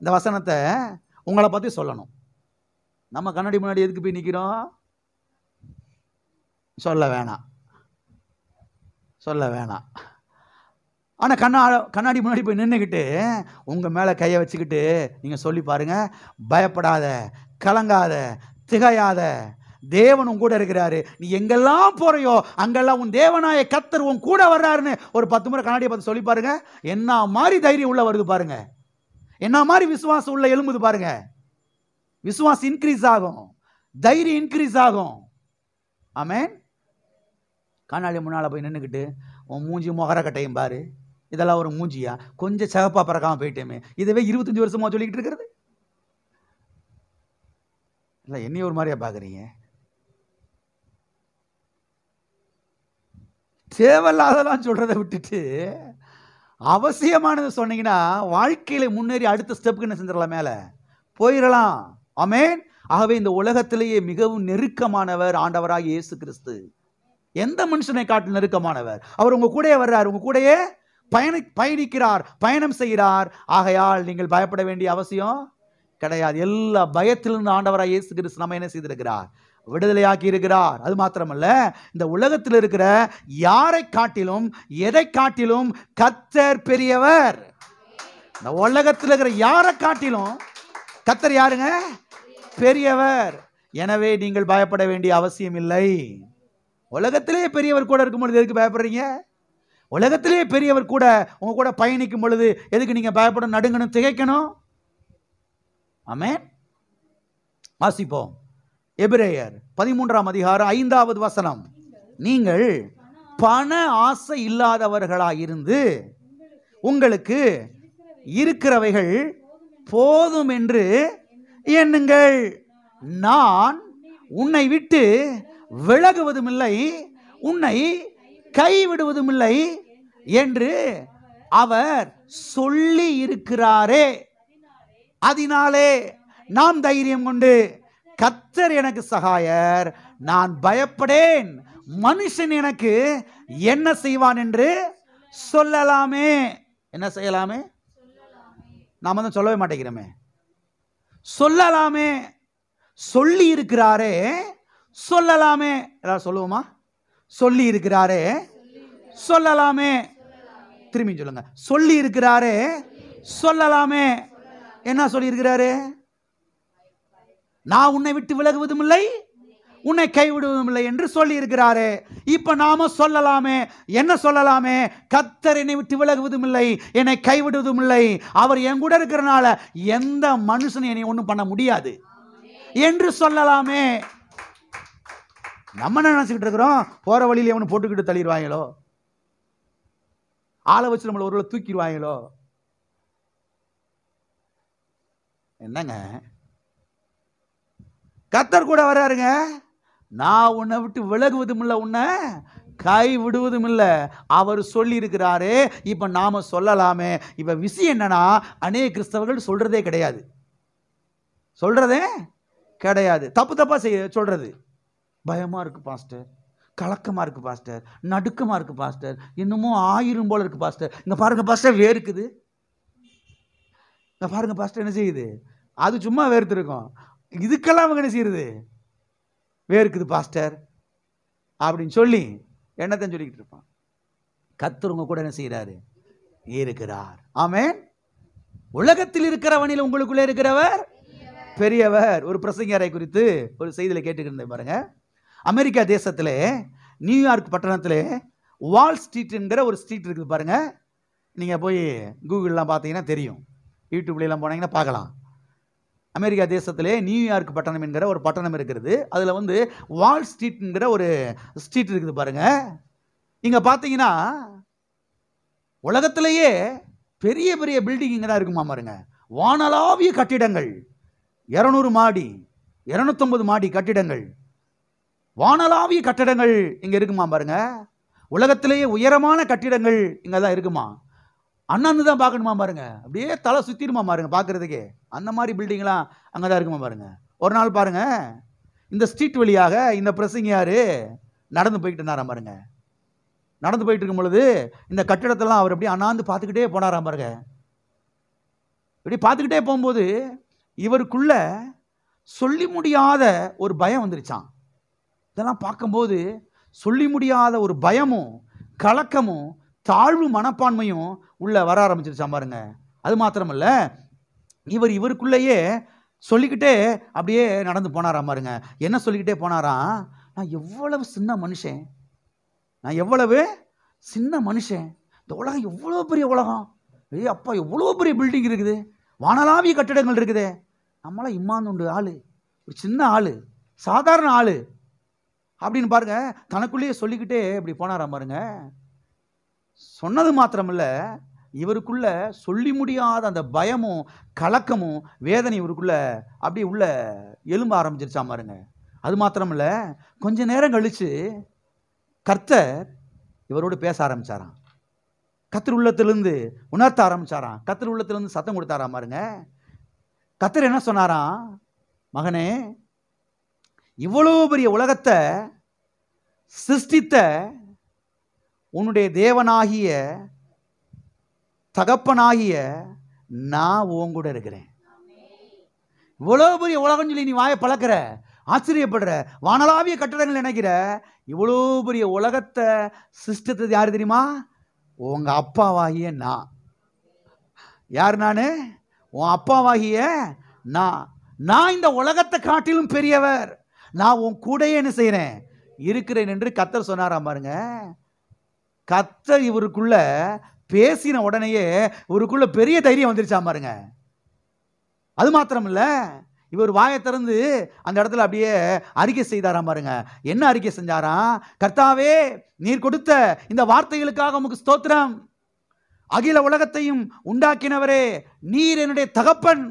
இந்த வசனத்தை உங்களை பற்றி சொல்லணும். நம்ம கண்ணாடி முன்னாடி எதுக்கு போய் நிற்கிறோம்? சொல்ல வேணாம், சொல்ல வேணாம். ஆனால் கண்ணாடி முன்னாடி போய் நின்றுக்கிட்டு உங்கள் மேலே கையை வச்சுக்கிட்டு நீங்கள் சொல்லி பாருங்க, பயப்படாத, கலங்காத, திகையாத, தேவன் உன் கூட இருக்கிறாரு. நீ எங்கெல்லாம் போறையோ அங்கெல்லாம் உன் தேவனாய கர்த்தர் உன் கூட வர்றாருன்னு ஒரு 10 முறை கண்ணாடியை பார்த்து சொல்லி பாருங்க. என்ன மாதிரி தைரியம் உள்ள வருது பாருங்க, என்ன மாதிரி விசுவாசம் உள்ள எழும்புது பாருங்க. விசுவாசம் இன்க்ரீஸ் ஆகும், தைரியம் இன்க்ரீஸ் ஆகும். ஆமென். கண்ணாடி முன்னால் போய் நின்றுக்கிட்டு உன் மூஞ்சி முகர கட்டையும் பாரு, இதெல்லாம் ஒரு மூஞ்சியா? கொஞ்சம் சிவப்பா பறக்காமல் போயிட்டேமே, இதுவே 25 வருஷமா சொல்லிக்கிட்டு இருக்கிறது. இல்லை, என்னையும் ஒரு மாதிரியா பார்க்குறீங்க? தேவையில்லாதெல்லாம் சொல்றதை விட்டுட்டு அவசியமானது சொன்னீங்கன்னா வாழ்க்கையில முன்னேறி அடுத்த ஸ்டெப்புக்கு என்ன செஞ்சிடலாம், மேலே போயிடலாம். ஆமென். ஆகவே இந்த உலகத்திலேயே மிகவும் நெருக்கமானவர் ஆண்டவராகிய இயேசு கிறிஸ்து. எந்த மனுஷனை காட்டு நெருக்கமானவர்? அவர் உங்க கூடயே வர்றார், உங்க கூடயே பயணிக்கிறார், பயணம் செய்கிறார். ஆகையால் நீங்கள் பயப்பட வேண்டிய அவசியம் கிடையாது. எல்லா பயத்திலிருந்து ஆண்டவராகிய இயேசு கிறிஸ்து நம்ம என்ன செய்திருக்கிறார், விடுதலையாக்கி இருக்கிறார். அது மாத்திரமல்ல, இந்த உலகத்தில் இருக்கிற யாரை காட்டிலும் எதை காட்டிலும் கர்த்தர் பெரியவர். இந்த உலகத்தில் இருக்கிற யாரை காட்டிலும் கர்த்தர் யாருங்க? பெரியவர். எனவே நீங்கள் பயப்பட வேண்டிய அவசியம் இல்லை. உலகத்திலே பெரியவர் கூட இருக்கும் பொழுது எதுக்கு பயப்படுறீங்க? உலகத்திலே பெரியவர் கூட உங்க கூட பயணிக்கும் பொழுது எதுக்கு நீங்க பயப்படணும், நடுங்கணும், திகைக்கணும்? ஆமென். வாசிப்போம். எபிரேயர் 13ஆம் அதிகாரம் 5வது வசனம். நீங்கள் பண ஆசை இல்லாதவர்களாயிருந்து உங்களுக்கு இருக்கிறவைகள் போதும் என்று எண்ணுங்கள். நான் உன்னை விட்டு விலகுவதும் இல்லை, உன்னை கைவிடுவதும் இல்லை என்று அவர் சொல்லி இருக்கிறாரே. அதனாலே நாம் தைரியம் கொண்டு கர்த்தர் எனக்கு சகாயர், நான் பயப்படேன், மனுஷன் எனக்கு என்ன செய்வான் என்று சொல்லலாமே. என்ன செய்யலாமே? நாம தான் சொல்லவே மாட்டேங்கிறோமே. சொல்லலாமே. சொல்லி இருக்கிறாரே, சொல்லலாமே. எல்லாரும் சொல்லுவோமா? சொல்லி இருக்கிறாரே, சொல்லலாமே. திரும்பி சொல்லுங்க. சொல்லி இருக்கிறாரே, சொல்லலாமே. என்ன சொல்லி இருக்கிறாரு? நான் உன்னை விட்டு விலகுவதும் இல்லை, உன்னை கைவிடுவதும் இல்லை என்று சொல்லி இருக்கிறாரு. இப்ப நாம சொல்லலாமே. என்ன சொல்லலாமே? கர்த்தர் என்னை விட்டு விலகுவதும் இல்லை, என்னை கைவிடுவதும் இல்லை, அவர் என் கூட இருக்கிறனால எந்த மனுஷன் என்னை ஒன்றும் பண்ண முடியாது என்று சொல்லலாமே. நம்ம என்ன நினைச்சுக்கிட்டு இருக்கிறோம்? போற வழியில் எவனு போட்டுக்கிட்டு தள்ளிடுவாங்களோ, ஆளை வச்சு நம்மளை ஒருவேளை தூக்கிடுவாங்களோ. என்னங்க, கர்த்தர் கூட வர்றாருங்க. நான் உன்னை விட்டு விலகுவதும் இல்லை, உன்னை கை விடுவதும் இல்லை, அவர் சொல்லி இருக்கிறாரு. இப்ப நாம சொல்லலாமே. இப்ப விஷயம் என்னன்னா, அநேக கிறிஸ்தவர்கள் சொல்றதே கிடையாது. சொல்றதே கிடையாது. தப்பு தப்பா சொல்றது. பயமா இருக்கு பாஸ்டர், கலக்கமா இருக்கு பாஸ்டர், நடுக்கமா இருக்கு பாஸ்டர், இன்னமும் 1000 போல இருக்கு பாஸ்டர். இங்க பாருங்க பாஸ்டர், வேர்க்குது. இங்க பாருங்க பாஸ்டர், என்ன செய்யுது? அது சும்மா வேர்த்து இருக்கும். இதுக்கெல்லாம் அவங்க என்ன செய்யுது? வேர்க்குது பாஸ்டர் அப்படின்னு சொல்லி என்னத்தான் சொல்லிக்கிட்டு இருப்பான். கர்த்தர் உங்க கூட என்ன செய்யறாரு? இருக்கிறார். ஆமென். உலகத்தில் இருக்கிறவனில் உங்களுக்குள்ளே இருக்கிறவர் பெரியவர். ஒரு பிரசங்கரை குறித்து ஒரு செய்தியில கேட்டுக்கிட்டு பாருங்க. அமெரிக்கா தேசத்திலே நியூயார்க் பட்டணத்திலே வால் ஸ்ட்ரீட் என்கிற ஒரு ஸ்ட்ரீட் இருக்குது பாருங்க. நீங்க போய் கூகுள்லாம் பார்த்தீங்கன்னா தெரியும், யூடியூப்லாம் போனீங்கன்னா பார்க்கலாம். அமெரிக்கா தேசத்திலே நியூயார்க் பட்டணம் என்கிற ஒரு பட்டணம் இருக்கிறது. அதில் வந்து வால் ஸ்ட்ரீட் என்கிற ஒரு ஸ்ட்ரீட் இருக்குது பாருங்க. இங்க பார்த்தீங்கன்னா உலகத்திலேயே பெரிய பெரிய பில்டிங் இங்கே தான் இருக்குமா பாருங்க. வானளாவிய கட்டிடங்கள், 200 மாடி 250 மாடி கட்டிடங்கள், வானளாவிய கட்டிடங்கள் இங்க இருக்குமா பாருங்க. உலகத்திலேயே உயரமான கட்டிடங்கள் இங்க தான் இருக்குமா. அண்ணாந்து தான் பார்க்கணுமா பாருங்க. அப்படியே தலை சுத்திடுமா பாருங்க பார்க்கறதுக்கே. அந்த மாதிரி பில்டிங்லாம் அங்கே தான் இருக்குமா பாருங்க. ஒரு நாள் பாருங்க, இந்த ஸ்ட்ரீட் வழியாக இந்த பிரசங்கியாரு நடந்து போய்கிட்டு இருந்தாராம் பாருங்க. நடந்து போயிட்டு இருக்கும் பொழுது இந்த கட்டிடத்தெல்லாம் அவர் அப்படியே அண்ணாந்து பார்த்துக்கிட்டே போனாராம் பாருங்க. இப்படி பார்த்துக்கிட்டே போகும்போது இவருக்குள்ள சொல்லி முடியாத ஒரு பயம் வந்துருச்சான். இதெல்லாம் பார்க்கும்போது சொல்லி முடியாத ஒரு பயமும் கலக்கமும் தாழ்வு மனப்பான்மையும் உள்ள வர ஆரம்பிச்சிருச்சான் பாருங்க. அது மாத்திரமல்ல, இவருக்குள்ளேயே சொல்லிக்கிட்டே அப்படியே நடந்து போனாராம் பாருங்க. என்ன சொல்லிக்கிட்டே போனாராம்? நான் எவ்வளவு சின்ன மனுஷன், நான் எவ்வளவு சின்ன மனுஷன், இந்த உலகம் எவ்வளோ பெரிய உலகம், அப்பா எவ்வளோ பெரிய பில்டிங் இருக்குது, வானளாவிய கட்டிடங்கள் இருக்குது, நம்மளாம் இம்மாந்துண்டு ஆளு, ஒரு சின்ன ஆளு, சாதாரண ஆளு அப்படின்னு பாருங்க தனக்குள்ளேயே சொல்லிக்கிட்டே இப்படி போனாராம் பாருங்க. சொன்னது மாத்திரமில்ல, இவருக்குள்ள சொல்லி முடியாத அந்த பயமும் கலக்கமும் வேதனை இவருக்குள்ள அப்படியே உள்ள எலும்ப ஆரம்பிச்சிருச்சா பாருங்க. அது மாத்திரமில்ல, கொஞ்ச நேரம் கழிச்சு கர்த்தர் இவரோடு பேச ஆரம்பிச்சாராம். கர்த்தர் உள்ளத்திலிருந்து உணர்த்த ஆரம்பிச்சாராம். கர்த்தர் உள்ளத்திலிருந்து சத்தம் கொடுத்தாராம் பாருங்க. கர்த்தர் என்ன சொன்னாராம், மகனே, இவ்வளவு பெரிய உலகத்தை சிருஷ்டித்த உன்னுடைய தேவனாகிய தகப்பனாகிய நான் உன் கூட இருக்கிறேன். இவ்வளவு பெரிய உலகம் சொல்லி நீ வாயை பழக்கிற, ஆச்சரியப்படுற, வானளாவிய கட்டடங்கள் நினைக்கிற. இவ்வளோ பெரிய உலகத்தை சிருஷ்டித்தது யாரு தெரியுமா? உங்க அப்பாவாகிய நான். யார் நானு? உன் அப்பாவாகிய நான் இந்த உலகத்தை காட்டிலும் பெரியவர். நான் உன் கூடயே என்ன செய்யறேன், இருக்கிறேன் என்று கர்த்தர் சொன்னாராம் பாருங்க. கர்த்தர் இவருக்குள்ள பேசின உடனேயே இவருக்குள்ள பெரிய தைரியம் வந்துருச்சாம் பாருங்க. அது மாத்திரம் இல்ல, இவர் வாயை திறந்து அந்த இடத்துல அப்படியே அறிக்கை செய்தாராம் பாருங்க. என்ன அறிக்கை செஞ்சாராம்? கர்த்தாவே, நீர் கொடுத்த இந்த வார்த்தைகளுக்காக உமக்கு ஸ்தோத்திரம். அகில உலகத்தையும் உண்டாக்கினவரே, நீர் என்னுடைய தகப்பன்,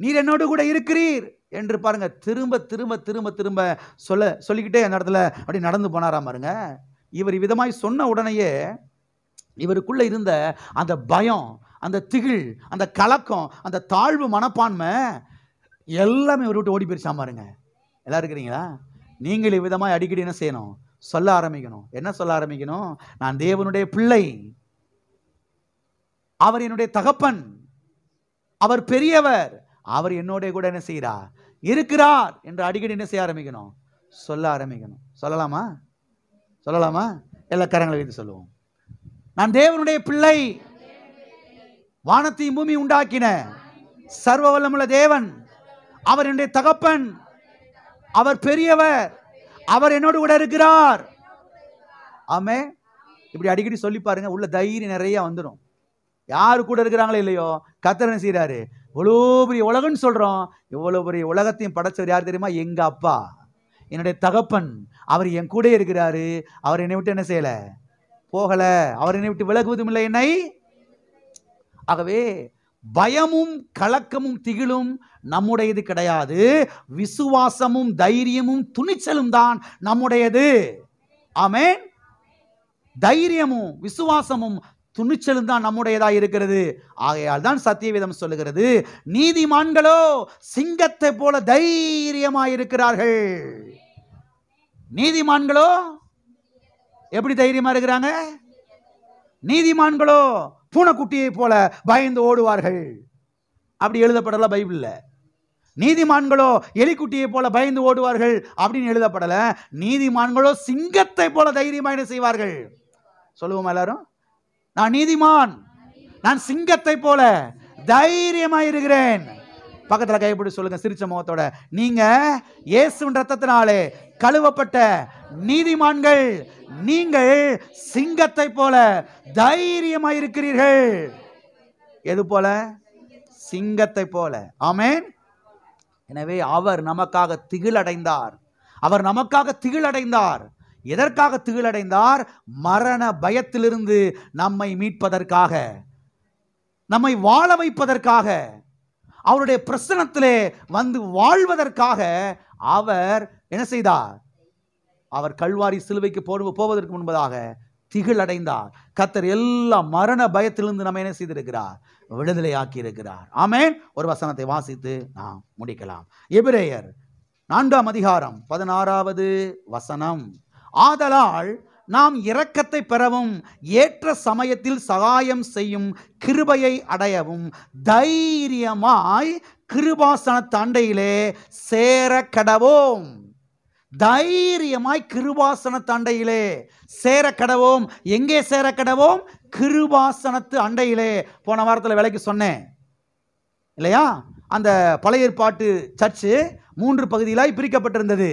நீர் என்னோடு கூட இருக்கிறீர் என்று பாருங்க திரும்ப திரும்ப திரும்ப திரும்ப சொல்லிக்கிட்டே அந்த இடத்துல அப்படி நடந்து போனாராம் பாருங்க. இவர் விதமாய் சொன்ன உடனேயே இவருக்குள்ள இருந்த அந்த பயம், அந்த திகில், அந்த கலக்கம், அந்த தாழ்வு மனப்பான்மை எல்லாமே இவர் விட்டு ஓடி போயிருச்சாம் பாருங்க. எல்லாம் இருக்கிறீங்களா? நீங்கள் இவ்விதமாய் அடிக்கடி என்ன செய்யணும், சொல்ல ஆரம்பிக்கணும். என்ன சொல்ல ஆரம்பிக்கணும்? நான் தேவனுடைய பிள்ளை, அவர் என்னுடைய தகப்பன், அவர் பெரியவர், அவர் என்னோட கூட என்ன செய்கிறார், இருக்கிறார் என்று அடிக்கடி என்ன செய்ய ஆரம்பிக்கணும், சொல்ல ஆரம்பிக்கணும். சொல்லலாமா? சொல்லலாமா? எல்லா கரங்களை வைத்து சொல்லுவோம். நான் தேவனுடைய பிள்ளை, வானத்தையும் பூமி உண்டாக்கின சர்வ வல்லமுள்ள தேவன், அவர் என்னுடைய தகப்பன், அவர் பெரியவர், அவர் என்னோடு கூட இருக்கிறார். ஆமே. இப்படி அடிக்கடி சொல்லி பாருங்க, உள்ள தைரியம் நிறைய வந்துடும். யாரு கூட இருக்கிறாங்களோ இல்லையோ, கர்த்தர் என்ன செய்யறாரு, இவ்வளோ பெரிய உலகம்னு சொல்றோம். இவ்வளவு பெரிய உலகத்தையும் படைச்சவர் யார் தெரியுமா? எங்க அப்பா, என்னுடைய தகப்பன். அவர் என் கூட இருக்கிறாரு. அவர் என்னை விட்டு என்ன செய்யல, போகல. அவர் என்னை விட்டு விலகுவதும் இல்லை என்னை. ஆகவே பயமும் கலக்கமும் திகிலும் நம்முடையது கிடையாது. விசுவாசமும் தைரியமும் துணிச்சலும் தான் நம்முடையது. ஆமென். தைரியமும் விசுவாசமும் துணிச்சலும் தான் நம்முடையதா இருக்கிறது. ஆகையால் தான் சத்தியவேதம் சொல்லுகிறது, நீதிமான்களோ சிங்கத்தை போல தைரியமாயிருக்கிறார்கள். நீதிமான்களோ எப்படி தைரியமா இருக்கிறாங்க? நீதிமான்களோ பூனைக்குட்டியை போல பயந்து ஓடுவார்கள். அப்படி எழுதப்படல பைபிள்ல. நீதிமான்களோ எலிக்குட்டியை போல பயந்து ஓடுவார்கள் அப்படின்னு எழுதப்படல. நீதிமான்களோ சிங்கத்தை போல தைரியமா என்ன செய்வார்கள்? சொல்லுவோமா எல்லாரும்? நான் நீதிமான், நான் சிங்கத்தை போல தைரியமா இருக்கிறேன். பக்கத்துல கைப்பிடி சொல்லுங்க சிரிச்ச முகத்தோட, நீங்க இயேசுவின் ரத்தத்தினாலே கழுவப்பட்ட நீதிமான்கள், நீங்கள் சிங்கத்தை போல தைரியமா இருக்கிறீர்கள். எது போல? சிங்கத்தை போல. ஆமென். எனவே அவர் நமக்காக திகிலடைந்தார். அவர் நமக்காக திகிலடைந்தார். எதற்காக திகிலடைந்தார்? மரண பயத்திலிருந்து நம்மை மீட்பதற்காக, நம்மை வாழ வைப்பதற்காக, அவருடைய பிரசன்னத்திலே வந்து வாழ்வதற்காக அவர் என்ன செய்தார்? அவர் கல்வாரி சிலுவைக்கு போவதற்கு முன்பதாக திகில் அடைந்தார். கர்த்தர் எல்லா மரண பயத்திலிருந்து நம்ம என்ன செய்திருக்கிறார்? விடுதலை ஆக்கி இருக்கிறார். ஆமென். ஒரு வசனத்தை வாசித்து நாம் முடிக்கலாம். எபிரேயர் 4ஆம் அதிகாரம் 16வது வசனம். ஆதலால் நாம் இரக்கத்தை பெறவும் ஏற்ற சமயத்தில் சகாயம் செய்யும் கிருபையை அடையவும் தைரியமாய் கிருபாசன தண்டையிலே சேர கடவோம். தைரியமாய் கிருபாசன தண்டையிலே சேர கடவோம். எங்கே சேர கடவோம்? கிருபாசனத்து அண்டையிலே. போன வாரத்தில் விலைக்கு சொன்னேன் இல்லையா? அந்த பழைய ஏற்பாட்டு சர்ச்சு 3 பகுதிகளாய் பிரிக்கப்பட்டிருந்தது.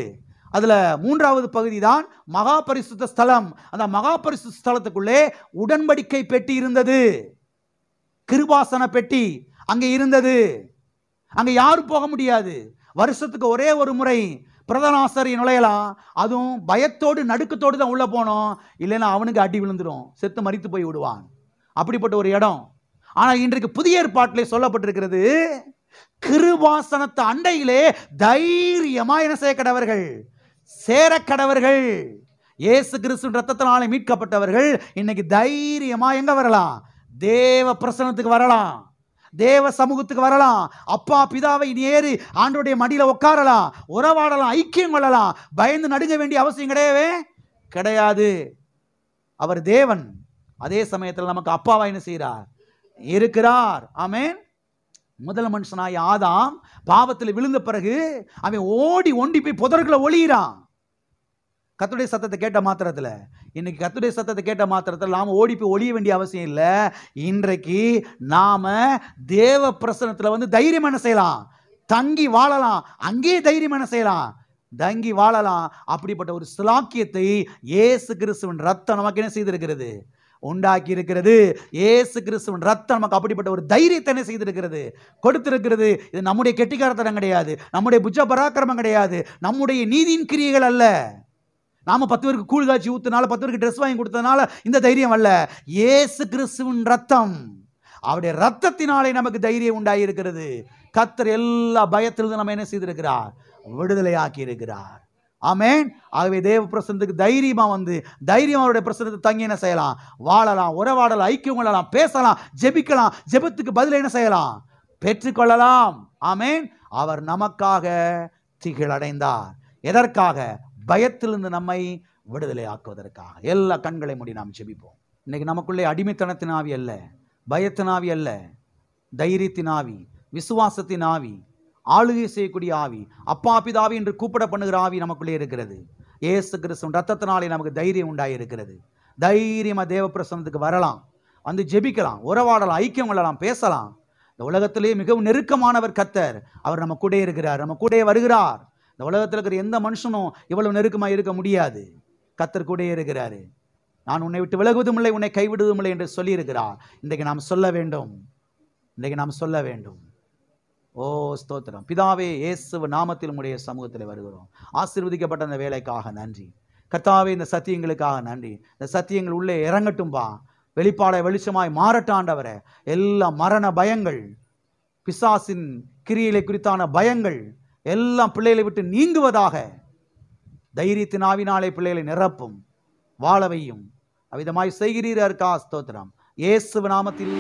அதுல 3வது பகுதி தான் மகா பரிசுத்த ஸ்தலம். அந்த மகா பரிசுத்த ஸ்தலத்துக்குள்ளே உடன்படிக்கை பெட்டி இருந்தது, கிருபாசன பெட்டி அங்கே இருந்தது. அங்க யாரும் போக முடியாது. வருஷத்துக்கு ஒரே ஒரு முறை பிரதான ஆசாரியர் நுழையலாம். அதுவும் பயத்தோடு நடுக்கத்தோடு தான் உள்ள போனோம். இல்லைன்னா அவனுக்கு அடி விழுந்துடும், செத்து மரித்து போய் விடுவான். அப்படிப்பட்ட ஒரு இடம். ஆனால் இன்றைக்கு புதிய ஏற்பாட்டிலே சொல்லப்பட்டிருக்கிறது, கிருபாசனத்து அண்டையிலே தைரியமா என்ன செய்ய கடவர்கள்? சேர கடவர்கள். இயேசு கிறிஸ்துவின் ரத்தத்தினாலே மீட்கப்பட்டவர்கள் இன்னைக்கு தைரியமா எங்க வரலாம்? தேவ பிரசன்னத்துக்கு வரலாம், தேவ சமூகத்துக்கு வரலாம். அப்பா பிதாவை நேரு ஆண்டவருடைய மடியில உட்காரலாம், உறவாடலாம், ஐக்கியம் கொள்ளலாம். பயந்து நடுங்க வேண்டிய அவசியம் கிடையவே கிடையாது. அவர் தேவன், அதே சமயத்தில் நமக்கு அப்பாவா என்ன செய்கிறார்? இருக்கிறார். ஆமென். முதல் மனுஷனாய் ஆதாம் பாவத்தில் விழுந்த பிறகு அவன் ஓடி ஒண்டி போய் புதர்களை ஒளியிறான். கர்த்தருடைய சத்தத்தை கேட்ட மாத்திரத்தில், இன்னைக்கு கர்த்தருடைய சத்தத்தை கேட்ட மாத்திரத்தில் நாம ஓடி போய் ஒளிய வேண்டிய அவசியம் இல்லை. இன்றைக்கு நாம தேவ பிரசன்னத்தில் வந்து தைரியம் என்ன செய்யலாம்? தங்கி வாழலாம். அங்கே தைரியம் என்ன செய்யலாம்? தங்கி வாழலாம். அப்படிப்பட்ட ஒரு சிலாக்கியத்தை இயேசு கிறிஸ்துவின் ரத்தம் நமக்கு என்ன செய்திருக்கிறது? உண்டாக்கி இருக்கிறது. இயேசு கிறிஸ்துவின் ரத்தம் நமக்கு அப்படிப்பட்ட ஒரு தைரியத்தை என்ன செய்திருக்கிறது? கொடுத்திருக்கிறது. இது நம்முடைய கெட்டிக்காரத்தனம் கிடையாது, நம்முடைய புஜ பராக்கிரமம் கிடையாது, நம்முடைய நீதியின் கிரியைகள் அல்ல. நாம 10 பேருக்கு கூழ் காய்ச்சி ஊத்துனால, 10 பேருக்கு ட்ரெஸ் வாங்கி கொடுத்ததுனால இந்த தைரியம் அல்ல. இயேசு கிறிஸ்துவின் ரத்தம், அவருடைய ரத்தத்தினாலே நமக்கு தைரியம் உண்டாகி இருக்கிறது. கர்த்தர் எல்லா பயத்திலிருந்து நம்ம என்ன செய்திருக்கிறார்? விடுதலை ஆக்கி இருக்கிறார். ஆமென். ஆகவே தேவ பிரசன்னத்துக்கு தைரியமா வந்து தைரியம் அவருடைய பிரசன்னத்தை தங்கி என்ன செய்யலாம்? வாழலாம், உறவாடலாம், ஐக்கியம் கொள்ளலாம், பேசலாம், ஜெபிக்கலாம். ஜெபத்துக்கு பதில் என்ன செய்யலாம்? பெற்றுக்கொள்ளலாம். ஆமென். அவர் நமக்காக திகிலடைந்தார். எதற்காக? பயத்திலிருந்து நம்மை விடுதலை ஆக்குவதற்காக. எல்லா கண்களை மூடி நாம் ஜெபிப்போம். இன்னைக்கு நமக்குள்ளே அடிமைத்தனத்தின் ஆவி அல்ல, பயத்தின் ஆவி அல்ல, தைரியத்தின் ஆவி, விசுவாசத்தின் ஆவி, ஆளுகை செய்யக்கூடிய ஆவி, அப்பா பிதாவி என்று கூப்பிட பண்ணுகிற ஆவி நமக்குள்ளே இருக்கிறது. இயேசு கிறிஸ்துவின் ரத்தத்தினாலே நமக்கு தைரியம் உண்டாகி இருக்கிறது. தைரியமா தேவ பிரசன்னத்துக்கு வரலாம், வந்து ஜெபிக்கலாம், உறவாடலாம், ஐக்கியம் கொள்ளலாம், பேசலாம். இந்த உலகத்திலே மிகவும் நெருக்கமானவர் கர்த்தர். அவர் நம்ம கூட இருக்கிறார், நம்ம கூட வருகிறார். இந்த உலகத்தில் இருக்கிற எந்த மனுஷனும் இவ்வளவு நெருக்கமாக இருக்க முடியாது. கர்த்தர் கூட இருக்கிறாரு. நான் உன்னை விட்டு விலகுவதும் இல்லை, உன்னை கைவிடுவதும் இல்லை என்று சொல்லி இருக்கிறார். இன்றைக்கு நாம் சொல்ல வேண்டும், இன்றைக்கு நாம் சொல்ல வேண்டும். ஓ ஸ்தோத்திரம். பிதாவே, இயேசு நாமத்தில் உம்முடைய சமூகத்தில் வருகிறோம். ஆசீர்வதிக்கப்பட்ட அந்த வேலைக்காக நன்றி கர்த்தாவே. இந்த சத்தியங்களுக்காக நன்றி. இந்த சத்தியங்கள் உள்ளே இறங்கட்டும்பா, வெளிப்பாடை வெளிச்சமாய் மாறட்டாண்டவரே. எல்லா மரண பயங்கள், பிசாசின் கிரியைகளை குறித்தான பயங்கள் எல்லாம் பிள்ளைகளை விட்டு நீங்குவதாக. தைரியத்தின் ஆவினாலே பிள்ளைகளை நிரப்பும், வாழவையும். அவ்விதமாய் செய்கிறீரா இருக்கா? ஸ்தோத்திரம். இயேசு நாமத்தில்